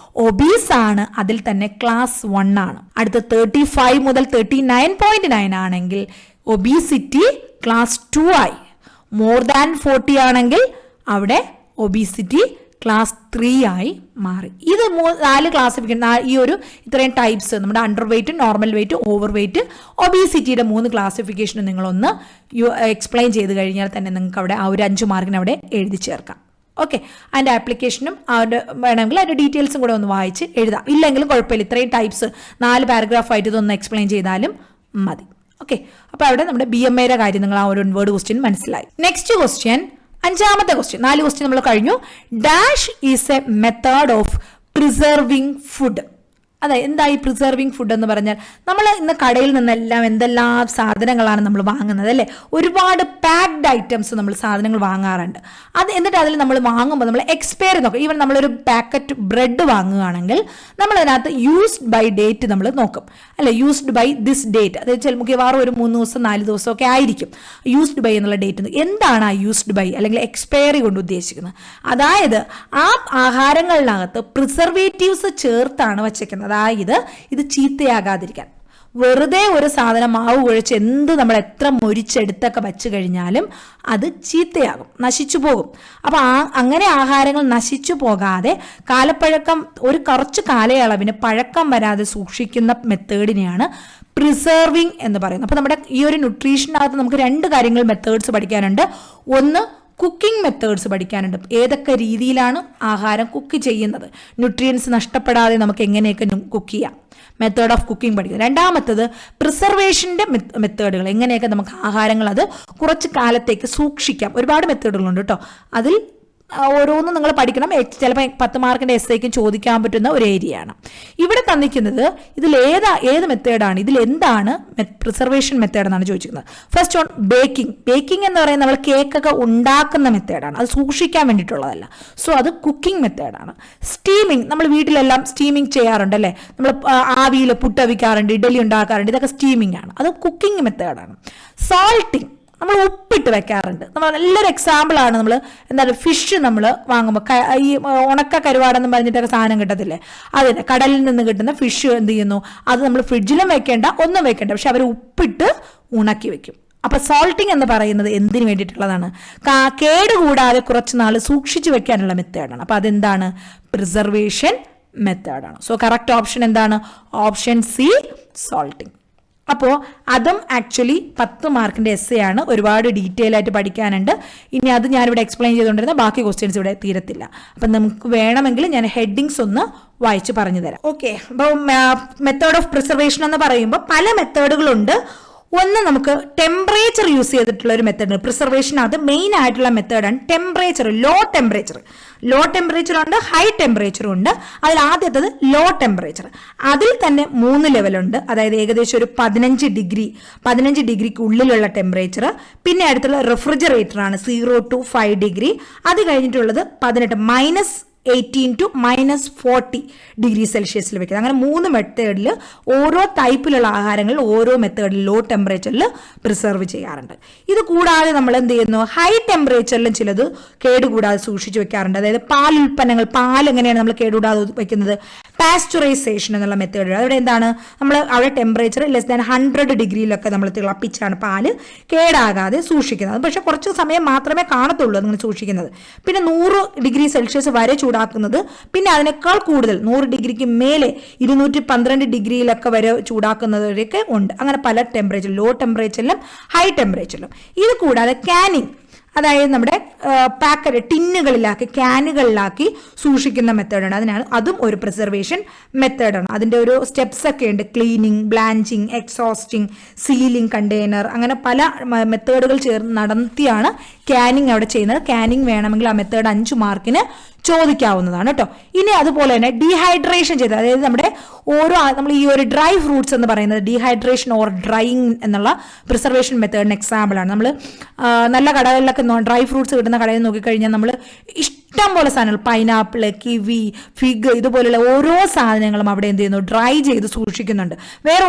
ഒബീസ് ആണ്, അതിൽ തന്നെ ക്ലാസ് 1 ആണ്. അടുത്ത 35 മുതൽ 39.9 ആണെങ്കിൽ ഒബീസിറ്റി ക്ലാസ് 2 ആയി. മോർ ദാൻ 40 ആണെങ്കിൽ അവിടെ ഒബീസിറ്റി ക്ലാസ് 3 ആയി മാറി. ഇത് 4 ക്ലാസിഫിക്കേഷൻ, ഈ ഒരു ഇത്രയും ടൈപ്സ്, നമ്മുടെ underweight, normal weight, overweight, ഒബീസിറ്റിയുടെ 3 ക്ലാസിഫിക്കേഷൻ നിങ്ങളൊന്ന് എക്സ്പ്ലെയിൻ ചെയ്ത് കഴിഞ്ഞാൽ തന്നെ നിങ്ങൾക്ക് അവിടെ ആ ഒരു 5 മാർക്കിന് അവിടെ എഴുതി ചേർക്കാം. ഓക്കെ, അതിൻ്റെ ആപ്ലിക്കേഷനും അതിൻ്റെ വേണമെങ്കിൽ അതിൻ്റെ ഡീറ്റെയിൽസും കൂടെ ഒന്ന് വായിച്ച് എഴുതാം. ഇല്ലെങ്കിലും കുഴപ്പമില്ല, ഇത്രയും ടൈപ്സ് 4 പാരഗ്രാഫായിട്ട് ഇതൊന്ന് എക്സ്പ്ലെയിൻ ചെയ്താലും മതി. ഓക്കെ, അപ്പോൾ അവിടെ നമ്മുടെ BMIയുടെ കാര്യം നിങ്ങൾ ആ ഒരു വേർഡ് ക്വസ്റ്റ്യൻ മനസ്സിലായി. നെക്സ്റ്റ് ക്വസ്റ്റ്യൻ, 5ാമത്തെ ക്വസ്റ്റ്യൻ. 4 ക്വസ്റ്റ്യൻ നമ്മൾ കഴിഞ്ഞു. Dash is a method of preserving food. അതെ, എന്താ ഈ പ്രിസർവിങ് ഫുഡ് എന്ന് പറഞ്ഞാൽ? നമ്മൾ ഇന്ന് കടയിൽ നിന്നെല്ലാം എന്തെല്ലാം സാധനങ്ങളാണ് നമ്മൾ വാങ്ങുന്നത് അല്ലേ? ഒരുപാട് പാക്ഡ് ഐറ്റംസ് നമ്മൾ സാധനങ്ങൾ വാങ്ങാറുണ്ട്. അത് എന്നിട്ട് അതിൽ നമ്മൾ വാങ്ങുമ്പോൾ നമ്മൾ എക്സ്പയറി നോക്കും. ഈവൻ നമ്മളൊരു പാക്കറ്റ് ബ്രെഡ് വാങ്ങുകയാണെങ്കിൽ നമ്മൾ അതിനകത്ത് യൂസ്ഡ് ബൈ ഡേറ്റ് നമ്മൾ നോക്കും അല്ലെ? യൂസ്ഡ് ബൈ ദിസ് ഡേറ്റ്, അതായത് ചില മിക്കവാറും ഒരു 3 ദിവസം 4 ദിവസം ഒക്കെ ആയിരിക്കും യൂസ്ഡ് ബൈ എന്നുള്ള ഡേറ്റ്. എന്താണ് ആ യൂസ്ഡ് ബൈ അല്ലെങ്കിൽ എക്സ്പയറി കൊണ്ട് ഉദ്ദേശിക്കുന്നത്? അതായത് ആ ആഹാരങ്ങളിനകത്ത് പ്രിസർവേറ്റീവ്സ് ചേർത്താണ് വച്ചേക്കുന്നത്. അതായത് ഇത് ചീത്തയാകാതിരിക്കാൻ. വെറുതെ ഒരു സാധനം മാവ് കുഴച്ച് എന്ത് നമ്മൾ എത്ര മൊരിച്ചെടുത്തൊക്കെ വച്ചു കഴിഞ്ഞാലും അത് ചീത്തയാകും, നശിച്ചു പോകും. അപ്പോൾ അങ്ങനെ ആഹാരങ്ങൾ നശിച്ചു പോകാതെ കാലപ്പഴക്കം ഒരു കുറച്ച് കാലയളവിന് പഴക്കം വരാതെ സൂക്ഷിക്കുന്ന മെത്തേഡിനെയാണ് പ്രിസർവിങ് എന്ന് പറയുന്നത്. അപ്പോൾ നമ്മുടെ ഈ ഒരു ന്യൂട്രീഷനകത്ത് നമുക്ക് 2 കാര്യങ്ങൾ മെത്തേഡ്സ് പഠിക്കാനുണ്ട്. ഒന്ന്, കുക്കിംഗ് മെത്തേഡ്സ് പഠിക്കാനുണ്ട്. ഏതൊക്കെ രീതിയിലാണ് ആഹാരം കുക്ക് ചെയ്യുന്നത്, ന്യൂട്രിയൻസ് നഷ്ടപ്പെടാതെ നമുക്ക് എങ്ങനെയൊക്കെ കുക്ക് ചെയ്യാം, മെത്തേഡ് ഓഫ് കുക്കിംഗ് പഠിക്കുക. രണ്ടാമത്തത് പ്രിസർവേഷൻ്റെ മെത്തേഡുകൾ, എങ്ങനെയൊക്കെ നമുക്ക് ആഹാരങ്ങൾ അത് കുറച്ച് കാലത്തേക്ക് സൂക്ഷിക്കാം. ഒരുപാട് മെത്തേഡുകളുണ്ട് കേട്ടോ. അതിൽ ഓരോന്നും നിങ്ങൾ പഠിക്കണം. ചിലപ്പോൾ 10 മാർക്കിൻ്റെ എസ്സേക്കും ചോദിക്കാൻ പറ്റുന്ന ഒരു ഏരിയയാണ്. ഇവിടെ തന്നിരിക്കുന്നത് ഇതിൽ ഏത് മെത്തേഡാണ്, ഇതിൽ എന്താണ് പ്രിസർവേഷൻ മെത്തേഡ് എന്നാണ് ചോദിച്ചിരിക്കുന്നത്. First on baking. ബേക്കിംഗ് എന്ന് പറയുന്നത് നമ്മൾ കേക്കൊക്കെ ഉണ്ടാക്കുന്ന മെത്തേഡാണ്, അത് സൂക്ഷിക്കാൻ വേണ്ടിയിട്ടുള്ളതല്ല. സോ അത് കുക്കിംഗ് മെത്തേഡാണ്. സ്റ്റീമിങ്, നമ്മൾ വീട്ടിലെല്ലാം സ്റ്റീമിങ് ചെയ്യാറുണ്ട് അല്ലേ? നമ്മൾ ആവിയിൽ പുട്ടവിക്കാറുണ്ട്, ഇഡലി ഉണ്ടാക്കാറുണ്ട്, ഇതൊക്കെ സ്റ്റീമിംഗ് ആണ്, അത് കുക്കിംഗ് മെത്തേഡാണ്. സാൾട്ടിങ്, നമ്മൾ ഉപ്പിട്ട് വെക്കാറുണ്ട്. നമ്മൾ നല്ലൊരു എക്സാമ്പിളാണ്. നമ്മൾ എന്താണ് ഫിഷ് നമ്മൾ വാങ്ങുമ്പോൾ ഈ ഉണക്ക കരുവാടെന്ന് പറഞ്ഞിട്ടൊക്കെ സാധനം കിട്ടത്തില്ലേ, അതിന് കടലിൽ നിന്ന് കിട്ടുന്ന ഫിഷ് എന്ത് ചെയ്യുന്നു, അത് നമ്മൾ ഫ്രിഡ്ജിലും വെക്കേണ്ട, ഒന്നും വെക്കേണ്ട, പക്ഷെ അവർ ഉപ്പിട്ട് ഉണക്കി വെക്കും. അപ്പൊ സോൾട്ടിങ് എന്ന് പറയുന്നത് എന്തിനു വേണ്ടിയിട്ടുള്ളതാണ്? കേടുകൂടാതെ കുറച്ച് നാൾ സൂക്ഷിച്ചു വെക്കാനുള്ള മെത്തേഡാണ്. അപ്പൊ അതെന്താണ്? പ്രിസർവേഷൻ മെത്തേഡാണ്. സോ കറക്റ്റ് ഓപ്ഷൻ എന്താണ്? Option C, സോൾട്ടിങ്. അപ്പോൾ അതും ആക്ച്വലി 10 മാർക്കിൻ്റെ എസ്സേ ആണ്. ഒരുപാട് ഡീറ്റെയിൽ ആയിട്ട് പഠിക്കാനുണ്ട്. ഇനി അത് ഞാനിവിടെ എക്സ്പ്ലെയിൻ ചെയ്തുകൊണ്ടിരുന്ന ബാക്കി ക്വസ്റ്റ്യൻസ് ഇവിടെ തീരത്തില്ല. അപ്പം നമുക്ക് വേണമെങ്കിൽ ഞാൻ ഹെഡിങ്സ് ഒന്ന് വായിച്ച് പറഞ്ഞു തരാം. ഓക്കെ, അപ്പോൾ മെത്തേഡ് ഓഫ് പ്രിസർവേഷൻ എന്ന് പറയുമ്പോൾ പല മെത്തേഡുകളുണ്ട്. ഒന്ന്, നമുക്ക് ടെമ്പറേച്ചർ യൂസ് ചെയ്തിട്ടുള്ള ഒരു മെത്തേഡ് പ്രിസർവേഷൻ. അത് മെയിൻ ആയിട്ടുള്ള മെത്തേഡാണ് ടെമ്പറേച്ചർ. ലോ ടെമ്പറേച്ചർ ഉണ്ട്, ഹൈ ടെമ്പറേച്ചറും ഉണ്ട്. അതിൽ ആദ്യത്തേത് ലോ ടെമ്പറേച്ചർ. അതിൽ തന്നെ 3 ലെവലുണ്ട്. അതായത് ഏകദേശം ഒരു 15 ഡിഗ്രിക്ക് ഉള്ളിലുള്ള ടെമ്പറേച്ചർ. പിന്നെ അടുത്തുള്ള റെഫ്രിജറേറ്റർ ആണ് 0 to 5 ഡിഗ്രി. അത് കഴിഞ്ഞിട്ടുള്ളത് 18 -18 to -40 ഡിഗ്രി സെൽഷ്യസിൽ വെക്കുന്നത്. അങ്ങനെ 3 മെത്തേഡിൽ ഓരോ ടൈപ്പിലുള്ള ആഹാരങ്ങൾ ഓരോ മെത്തേഡിൽ ലോ ടെമ്പറേച്ചറിൽ പ്രിസർവ് ചെയ്യാറുണ്ട്. ഇത് കൂടാതെ നമ്മൾ എന്ത് ചെയ്യുന്നു, ഹൈ ടെമ്പറേച്ചറിലും ചിലത് കേടുകൂടാതെ സൂക്ഷിച്ചു വെക്കാറുണ്ട്. അതായത് പാലുൽപ്പന്നങ്ങൾ, പാൽ എങ്ങനെയാണ് നമ്മൾ കേടുകൂടാതെ വെക്കുന്നത്? പാസ്ചറൈസേഷൻ എന്നുള്ള മെത്തേഡ്. അവിടെ എന്താണ്, നമ്മൾ അവിടെ ടെമ്പറേച്ചർ <100 ഡിഗ്രിയിലൊക്കെ നമ്മൾ തിളപ്പിച്ചാണ് പാല് കേടാകാതെ സൂക്ഷിക്കുന്നത്. പക്ഷെ കുറച്ച് സമയം മാത്രമേ കാണത്തുള്ളൂ നിങ്ങൾ സൂക്ഷിക്കുന്നത്. പിന്നെ 100 ഡിഗ്രി സെൽഷ്യസ് വരെ ചൂടാക്കുന്നത്, പിന്നെ അതിനേക്കാൾ കൂടുതൽ 100 ഡിഗ്രിക്ക് മേലെ 212 ഡിഗ്രിയിലൊക്കെ വരെ ചൂടാക്കുന്നവരൊക്കെ ഉണ്ട്. അങ്ങനെ പല ടെമ്പറേച്ചർ, ലോ ടെമ്പറേച്ചറിലും ഹൈ ടെമ്പറേച്ചറിലും. ഇത് കൂടാതെ കാനിങ്, അതായത് നമ്മുടെ പാക്കറ്റ് ടിന്നുകളിലാക്കി ക്യാനുകളിലാക്കി സൂക്ഷിക്കുന്ന മെത്തേഡാണ്. അതും ഒരു പ്രിസർവേഷൻ മെത്തേഡാണ്. അതിൻ്റെ ഒരു സ്റ്റെപ്സ് ഒക്കെ ഉണ്ട്. ക്ലീനിങ്, ബ്ലാഞ്ചിങ്, എക്സോസ്റ്റിങ്, സീലിംഗ് കണ്ടെയ്നർ, അങ്ങനെ പല മെത്തേഡുകൾ ചേർന്ന് നടത്തിയാണ് ക്യാനിങ് അവിടെ ചെയ്യുന്നത്. ക്യാനിങ് വേണമെങ്കിൽ ആ മെത്തേഡ് 5 മാർക്കിന് ചോദിക്കാവുന്നതാണ് കേട്ടോ. ഇനി അതുപോലെ തന്നെ ഡീഹൈഡ്രേഷൻ ചെയ്ത്, അതായത് നമ്മൾ ഈ ഒരു ഡ്രൈ ഫ്രൂട്ട്സ് എന്ന് പറയുന്നത് ഡീഹൈഡ്രേഷൻ ഓർ ഡ്രൈയിങ് എന്നുള്ള പ്രിസർവേഷൻ മെത്തേഡിന് എക്സാമ്പിളാണ്. നമ്മൾ നല്ല കടകളിലൊക്കെ ഡ്രൈ ഫ്രൂട്ട്സ് കിട്ടുന്ന കടയിൽ നോക്കിക്കഴിഞ്ഞാൽ നമ്മൾ ഇഷ്ടം പോലെ സാധനങ്ങൾ, പൈനാപ്പിൾ, കിവി, ഫിഗ്, ഇതുപോലുള്ള ഓരോ സാധനങ്ങളും അവിടെ എന്ത് ചെയ്യുന്നു, ഡ്രൈ ചെയ്ത് സൂക്ഷിക്കുന്നുണ്ട്. വേറെ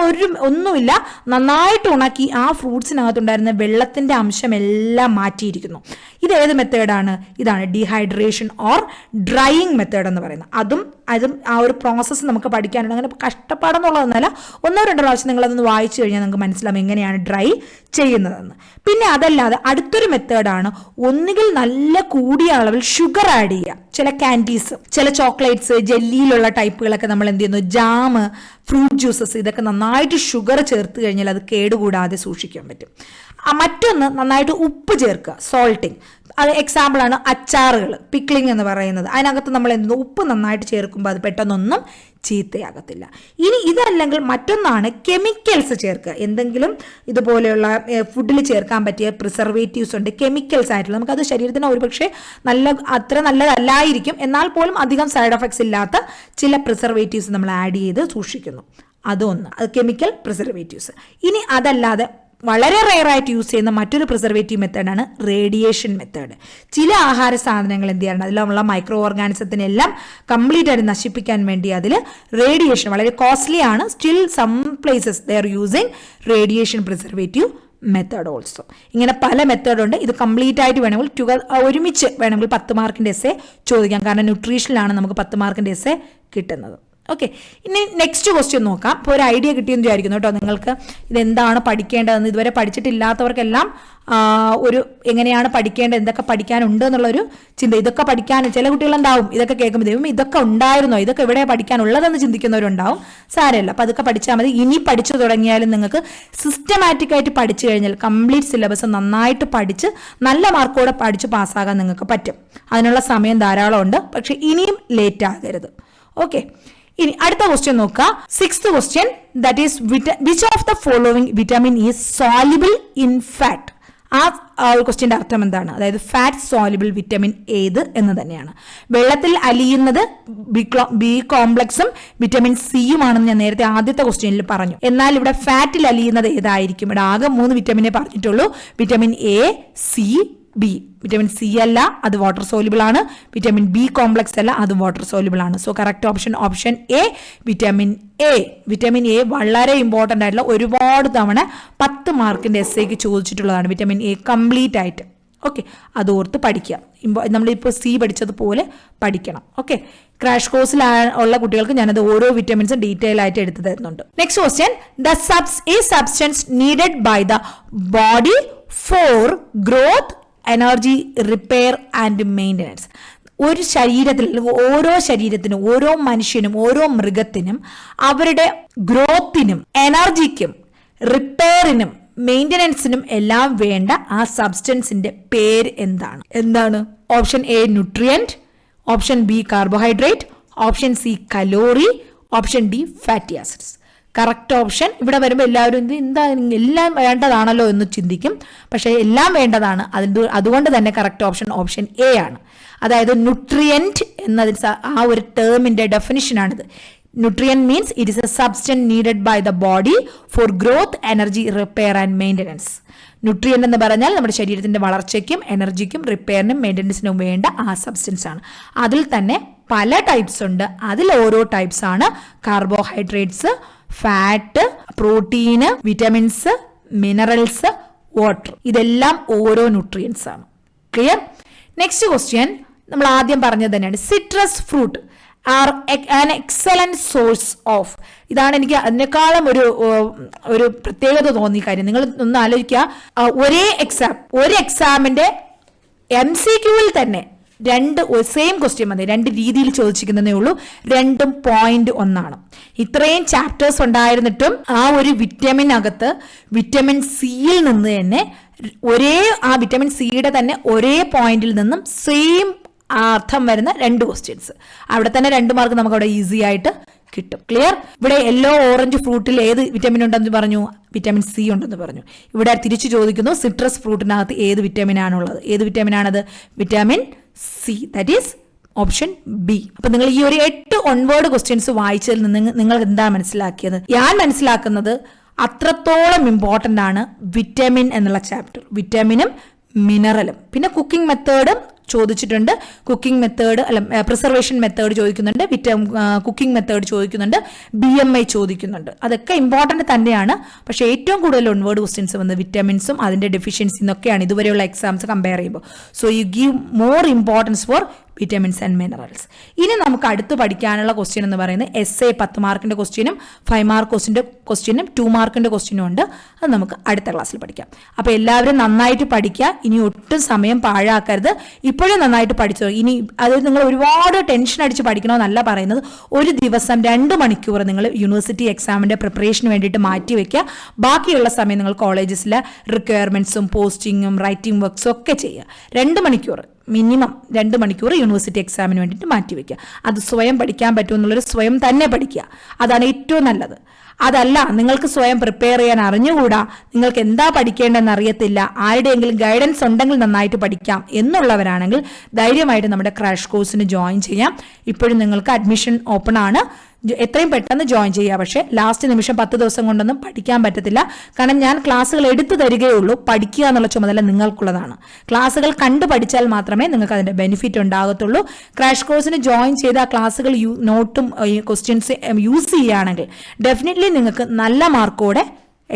ഒന്നുമില്ല, നന്നായിട്ട് ഉണക്കി ആ ഫ്രൂട്ട്സിനകത്തുണ്ടായിരുന്ന വെള്ളത്തിൻ്റെ അംശം എല്ലാം മാറ്റിയിരിക്കുന്നു. ഇത് ഏത് മെത്തേഡാണ്? ഇതാണ് ഡീഹൈഡ്രേഷൻ ഓർ ഡ്രൈയിങ് മെത്തേഡ് എന്ന് പറയുന്നത്. അതും ആ ഒരു പ്രോസസ്സ് നമുക്ക് പഠിക്കാനുണ്ട്. അങ്ങനെ കഷ്ടപ്പാടെന്നുള്ളതെന്നല്ല, 1-2 പ്രാവശ്യം നിങ്ങളതൊന്ന് വായിച്ചു കഴിഞ്ഞാൽ നിങ്ങൾക്ക് മനസ്സിലാവും എങ്ങനെയാണ് ഡ്രൈ ചെയ്യുന്നതെന്ന്. പിന്നെ അതല്ലാതെ അടുത്തൊരു മെത്തേഡാണ്, ഒന്നുകിൽ നല്ല കൂടിയ അളവിൽ ഷുഗർ ആഡ് ചെയ്യുക. ചില കാൻഡീസ്, ചില ചോക്ലേറ്റ്സ്, ജെല്ലിയിലുള്ള ടൈപ്പുകളൊക്കെ നമ്മൾ എന്ത് ചെയ്യുന്നു, ജാം, ഫ്രൂട്ട് ജ്യൂസസ്, ഇതൊക്കെ നന്നായിട്ട് ഷുഗർ ചേർത്ത് കഴിഞ്ഞാൽ അത് കേടുകൂടാതെ സൂക്ഷിക്കാൻ പറ്റും. മറ്റൊന്ന്, നന്നായിട്ട് ഉപ്പ് ചേർക്കുക, സോൾട്ടിങ്. അത് എക്സാമ്പിളാണ് അച്ചാറുകൾ, പിക്ലിംഗ് എന്ന് പറയുന്നത്. അതിനകത്ത് നമ്മൾ ഉപ്പ് നന്നായിട്ട് ചേർക്കുമ്പോൾ അത് പെട്ടെന്നൊന്നും ചീത്തയാകത്തില്ല. ഇനി ഇതല്ലെങ്കിൽ മറ്റൊന്നാണ് കെമിക്കൽസ് ചേർക്കുക. എന്തെങ്കിലും ഇതുപോലെയുള്ള ഫുഡിൽ ചേർക്കാൻ പറ്റിയ പ്രിസർവേറ്റീവ്സ് ഉണ്ട്, കെമിക്കൽസ് ആയിട്ടുള്ള. നമുക്കത് ശരീരത്തിന് ഒരുപക്ഷെ അത്ര നല്ലതല്ലായിരിക്കും, എന്നാൽ പോലും അധികം സൈഡ് എഫക്ട്സ് ഇല്ലാത്ത ചില പ്രിസർവേറ്റീവ്സ് നമ്മൾ ആഡ് ചെയ്ത് സൂക്ഷിക്കുന്നു. അതൊന്ന്, അത് കെമിക്കൽ പ്രിസർവേറ്റീവ്സ്. ഇനി അതല്ലാതെ വളരെ റെയറായിട്ട് യൂസ് ചെയ്യുന്ന മറ്റൊരു പ്രിസർവേറ്റീവ് മെത്തേഡാണ് റേഡിയേഷൻ മെത്തേഡ്. ചില ആഹാര സാധനങ്ങൾ എന്ത് ചെയ്യണം, അതിലുള്ള മൈക്രോ ഓർഗാനിസത്തിനെല്ലാം കംപ്ലീറ്റ് ആയിട്ട് നശിപ്പിക്കാൻ വേണ്ടി അതിൽ റേഡിയേഷൻ വളരെ കോസ്റ്റ്ലി ആണ്. Still some places they are using radiation preservative method also. ഇങ്ങനെ പല മെത്തേഡുണ്ട്. ഇത് കംപ്ലീറ്റ് ആയിട്ട് വേണമെങ്കിൽ ഒരുമിച്ച് വേണമെങ്കിൽ 10 മാർക്കിൻ്റെ എസ്സേ ചോദിക്കാം. കാരണം ന്യൂട്രീഷനിലാണ് നമുക്ക് 10 മാർക്കിൻ്റെ എസ്സേ കിട്ടുന്നത്. ഓക്കെ, ഇനി നെക്സ്റ്റ് ക്വസ്റ്റ്യൻ നോക്കാം. ഇപ്പോൾ ഒരു ഐഡിയ കിട്ടിയെന്ന് വിചാരിക്കുന്നു കേട്ടോ നിങ്ങൾക്ക്. ഇതെന്താണ് പഠിക്കേണ്ടതെന്ന് ഇതുവരെ പഠിച്ചിട്ടില്ലാത്തവർക്കെല്ലാം എങ്ങനെയാണ് പഠിക്കേണ്ടത്, എന്തൊക്കെ പഠിക്കാനുണ്ട് എന്നുള്ളൊരു ചിന്ത. ഇതൊക്കെ പഠിക്കാൻ ചില കുട്ടികളുണ്ടാവും, ഇതൊക്കെ കേൾക്കുമ്പോൾ ദൈവം ഇതൊക്കെ ഉണ്ടായിരുന്നോ, ഇതൊക്കെ എവിടെ പഠിക്കാനുള്ളതെന്ന് ചിന്തിക്കുന്നവരുണ്ടാവും. സാരമില്ല, അപ്പോൾ അതൊക്കെ പഠിച്ചാൽ മതി. ഇനി പഠിച്ചു തുടങ്ങിയാലും നിങ്ങൾക്ക് സിസ്റ്റമാറ്റിക് ആയിട്ട് പഠിച്ചു കഴിഞ്ഞാൽ കംപ്ലീറ്റ് സിലബസ് നന്നായിട്ട് പഠിച്ച് നല്ല മാർക്കോടെ പഠിച്ച് പാസ്സാകാൻ നിങ്ങൾക്ക് പറ്റും. അതിനുള്ള സമയം ധാരാളം ഉണ്ട്, പക്ഷെ ഇനിയും ലേറ്റ് ആകരുത്. ഓക്കെ, ഇനി അടുത്ത ക്വസ്റ്റ്യൻ നോക്കുക. 6th question, that is which of the following vitamin is soluble in fat? ആ ക്വസ്റ്റ്യൻ്റെ അർത്ഥം എന്താണ്? അതായത് ഫാറ്റ് സോലിബിൾ വിറ്റമിൻ ഏത് എന്ന് തന്നെയാണ്. വെള്ളത്തിൽ അലിയുന്നത് ബി കോംപ്ലക്സും വിറ്റമിൻ സിയുമാണെന്ന് ഞാൻ നേരത്തെ ആദ്യത്തെ ക്വസ്റ്റ്യനിൽ പറഞ്ഞു. എന്നാൽ ഇവിടെ ഫാറ്റിൽ അലിയുന്നത് ഏതായിരിക്കും? ഇവിടെ ആകെ 3 വിറ്റമിനെ പറഞ്ഞിട്ടുള്ളൂ. Vitamin A, C, B. Vitamin C അല്ല, അത് വാട്ടർ സോലിബിൾ ആണ്. വിറ്റമിൻ ബി കോംപ്ലക്സ് അല്ല, അത് വാട്ടർ സോലിബിൾ ആണ്. So correct option A, vitamin A. Vitamin A വളരെ ഇമ്പോർട്ടൻ്റ് ആയിട്ടുള്ള ഒരുപാട് തവണ 10 മാർക്കിൻ്റെ എസ്സേക്ക് ചോദിച്ചിട്ടുള്ളതാണ്. വിറ്റമിൻ എ കംപ്ലീറ്റ് ആയിട്ട്. ഓക്കെ, അത് ഓർത്ത് പഠിക്കുക. നമ്മളിപ്പോൾ സി പഠിച്ചതുപോലെ പഠിക്കണം. ഓക്കെ, ക്രാഷ് കോഴ്സിൽ ഉള്ള കുട്ടികൾക്ക് ഞാനത് ഓരോ വിറ്റമിൻസും ഡീറ്റെയിൽ ആയിട്ട് എടുത്തു തരുന്നുണ്ട്. നെക്സ്റ്റ് ക്വസ്റ്റ്യൻ, ഈ substance needed by the body for growth, energy, repair and maintenance. ഒരു ശരീരത്തിൽ, ഓരോ ശരീരത്തിനും, ഓരോ മനുഷ്യനും, ഓരോ മൃഗത്തിനും അവരുടെ ഗ്രോത്തിനും എനർജിക്കും റിപ്പയറിനും മെയിൻ്റനൻസിനും എല്ലാം വേണ്ട ആ സബ്സ്റ്റൻസിന്റെ പേര് എന്താണ്? Option A nutrient, option B carbohydrate, option C calorie, option D fatty acids. Correct option ഇവിടെ വരുമ്പോൾ എല്ലാവരും എല്ലാം വേണ്ടതാണല്ലോ എന്ന് ചിന്തിക്കും. പക്ഷേ എല്ലാം വേണ്ടതാണ്. അതുകൊണ്ട് തന്നെ കറക്റ്റ് ഓപ്ഷൻ എ ആണ്. അതായത് ന്യൂട്രിയന്റ് എന്നതിന് ആ ഒരു ടേമിന്റെ ഡെഫിനിഷനാണിത്. Nutrient means it is a substance needed by the body for growth, energy, repair and maintenance. Nutrient എന്ന് പറഞ്ഞാൽ നമ്മുടെ ശരീരത്തിന്റെ വളർച്ചയ്ക്കും എനർജിക്കും റിപ്പയറിനും മെയിൻ്റനൻസിനും വേണ്ട ആ സബ്സ്റ്റൻസ് ആണ്. അതിൽ തന്നെ പല ടൈപ്സ് ഉണ്ട്. അതിൽ ഓരോ ടൈപ്സ് ആണ് carbohydrates, fat, protein, vitamins, minerals, water. ഇതെല്ലാം ഓരോ ന്യൂട്രിയൻസ് ആണ്. ക്ലിയർ? നെക്സ്റ്റ് ക്വസ്റ്റ്യൻ നമ്മൾ ആദ്യം പറഞ്ഞത് തന്നെയാണ്. Citrus fruit are an excellent source of. ഇതാണ് എനിക്ക് അതിനേക്കാളും ഒരു പ്രത്യേകത തോന്നിയ കാര്യം. നിങ്ങൾ ഒന്ന് ആലോചിക്കുക, ഒരു എക്സാമിന്റെ MCQവിൽ തന്നെ സെയിം ക്വസ്റ്റ്യൻ മതി, 2 രീതിയിൽ ചോദിച്ചിരിക്കുന്നതേ ഉള്ളൂ. 2ഉം പോയിന്റ് 1 ഇത്രയും ചാപ്റ്റേഴ്സ് ഉണ്ടായിരുന്നിട്ടും ആ ഒരു വിറ്റമിനകത്ത് വിറ്റമിൻ സിയിൽ നിന്ന് തന്നെ ആ വിറ്റമിൻ സിയുടെ തന്നെ ഒരേ പോയിന്റിൽ നിന്നും സെയിം അർത്ഥം വരുന്ന 2 ക്വസ്റ്റ്യൻസ്. അവിടെ തന്നെ 2 മാർക്ക് നമുക്ക് അവിടെ ഈസി ആയിട്ട് കിട്ടും. ക്ലിയർ? ഇവിടെ യെല്ലോ ഓറഞ്ച് ഫ്രൂട്ടിൽ ഏത് വിറ്റമിൻ ഉണ്ടെന്ന് പറഞ്ഞു? വിറ്റമിൻ സി ഉണ്ടെന്ന് പറഞ്ഞു. ഇവിടെ തിരിച്ചു ചോദിക്കുന്നു, സിട്രസ് ഫ്രൂട്ടിനകത്ത് ഏത് വിറ്റമിനാണുള്ളത്? ഏത് വിറ്റമിനാണത്? Vitamin C. That is option B. അപ്പൊ നിങ്ങൾ ഈ ഒരു 8 1-വേർഡ് ക്വസ്റ്റ്യൻസ് വായിച്ചതിൽ നിന്ന് നിങ്ങൾ എന്താ മനസ്സിലാക്കിയത്? ഞാൻ മനസ്സിലാക്കുന്നത് അത്രത്തോളം ഇമ്പോർട്ടൻ്റ് ആണ് വിറ്റമിൻ എന്നുള്ള ചാപ്റ്റർ. വിറ്റമിനും മിനറലും പിന്നെ കുക്കിംഗ് മെത്തേഡും ചോദിച്ചിട്ടുണ്ട്. കുക്കിംഗ് മെത്തേഡ് പ്രിസർവേഷൻ മെത്തേഡ് ചോദിക്കുന്നുണ്ട്, കുക്കിംഗ് മെത്തേഡ് ചോദിക്കുന്നുണ്ട്, BMI ചോദിക്കുന്നുണ്ട്. അതൊക്കെ ഇമ്പോർട്ടൻ്റ് തന്നെയാണ്. പക്ഷേ ഏറ്റവും കൂടുതൽ 1-വേർഡ് ക്വസ്റ്റ്യൻസ് വന്നത് വിറ്റമിൻസും അതിൻ്റെ ഡെഫിഷ്യൻസി എന്നൊക്കെയാണ് ഇതുവരെയുള്ള എക്സാംസ് കമ്പയർ ചെയ്യുമ്പോൾ. So you give more importance for vitamins and minerals. ഇനി നമുക്ക് അടുത്ത് പഠിക്കാനുള്ള ക്വസ്റ്റ്യൻ എന്ന് പറയുന്നത് essay 10 മാർക്കിൻ്റെ ക്വസ്റ്റ്യനും 5 മാർക്ക് ക്വസ്റ്റ്യനും 2 മാർക്കിൻ്റെ ക്വസ്റ്റ്യനും ഉണ്ട്. അത് നമുക്ക് അടുത്ത ക്ലാസ്സിൽ പഠിക്കാം. അപ്പോൾ എല്ലാവരും നന്നായിട്ട് പഠിക്കുക. ഇനി ഒട്ടും സമയം പാഴാക്കരുത്. ഇപ്പോഴും നന്നായിട്ട് പഠിച്ചോ. ഇനി അത് നിങ്ങൾ ഒരുപാട് ടെൻഷൻ അടിച്ച് പഠിക്കണമെന്നല്ല പറയുന്നത്. ഒരു ദിവസം 2 മണിക്കൂർ നിങ്ങൾ യൂണിവേഴ്സിറ്റി എക്സാമിൻ്റെ പ്രിപ്പറേഷന് വേണ്ടിയിട്ട് മാറ്റി വയ്ക്കുക. ബാക്കിയുള്ള സമയം നിങ്ങൾ കോളേജസിലെ റിക്വയർമെൻറ്റ്സും പോസ്റ്റിങ്ങും റൈറ്റിംഗ് വർക്ക്സും ഒക്കെ ചെയ്യുക. 2 മണിക്കൂർ മിനിമം 2 മണിക്കൂർ യൂണിവേഴ്സിറ്റി എക്സാമിന് വേണ്ടിയിട്ട് മാറ്റി വയ്ക്കുക. അത് സ്വയം പഠിക്കാൻ പറ്റുമെന്നുള്ളൊരു സ്വയം തന്നെ പഠിക്കുക. അതാണ് ഏറ്റവും നല്ലത്. അതല്ല നിങ്ങൾക്ക് സ്വയം പ്രിപ്പയർ ചെയ്യാൻ അറിഞ്ഞുകൂടാ, നിങ്ങൾക്ക് എന്താ പഠിക്കേണ്ടതെന്ന് അറിയത്തില്ല, ആരുടെയെങ്കിലും ഗൈഡൻസ് ഉണ്ടെങ്കിൽ നന്നായിട്ട് പഠിക്കാം എന്നുള്ളവരാണെങ്കിൽ ധൈര്യമായിട്ട് നമ്മുടെ ക്രാഷ് കോഴ്സിന് ജോയിൻ ചെയ്യാം. ഇപ്പോഴും നിങ്ങൾക്ക് അഡ്മിഷൻ ഓപ്പൺ ആണ്. എത്രയും പെട്ടെന്ന് ജോയിൻ ചെയ്യുക. പക്ഷേ ലാസ്റ്റ് നിമിഷം 10 ദിവസം കൊണ്ടൊന്നും പഠിക്കാൻ പറ്റത്തില്ല. കാരണം ഞാൻ ക്ലാസ്സുകൾ എടുത്തു തരികയുള്ളൂ. പഠിക്കുക എന്നുള്ള ചുമതല നിങ്ങൾക്കുള്ളതാണ്. ക്ലാസ്സുകൾ കണ്ടു പഠിച്ചാൽ മാത്രമേ നിങ്ങൾക്ക് അതിൻ്റെ ബെനിഫിറ്റ് ഉണ്ടാകത്തുള്ളൂ. ക്രാഷ് കോഴ്സിന് ജോയിൻ ചെയ്ത ആ ക്ലാസ്സുകൾ നോട്ടും ക്വസ്റ്റ്യൻസ് യൂസ് ചെയ്യുകയാണെങ്കിൽ ഡെഫിനറ്റ്ലി നിങ്ങൾക്ക് നല്ല മാർക്കോടെ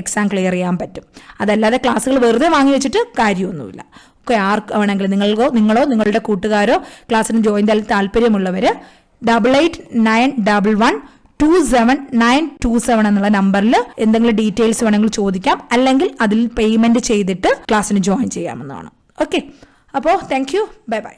എക്സാം ക്ലിയർ ചെയ്യാൻ പറ്റും. അതല്ലാതെ ക്ലാസ്സുകൾ വെറുതെ വാങ്ങി വെച്ചിട്ട് കാര്യമൊന്നുമില്ല. ഒക്കെ ആർക്ക് വേണമെങ്കിലും നിങ്ങളോ നിങ്ങളുടെ കൂട്ടുകാരോ ക്ലാസ്സിന് ജോയിൻ ചെയ്യാൻ താല്പര്യമുള്ളവർ 8891127927 എന്നുള്ള നമ്പറിൽ എന്തെങ്കിലും ഡീറ്റെയിൽസ് വേണമെങ്കിൽ ചോദിക്കാം. അല്ലെങ്കിൽ അതിൽ പേയ്മെന്റ് ചെയ്തിട്ട് ക്ലാസ്സിന് ജോയിൻ ചെയ്യാമെന്നാണ്. ഓക്കെ, അപ്പോൾ താങ്ക് യു, ബൈ ബൈ.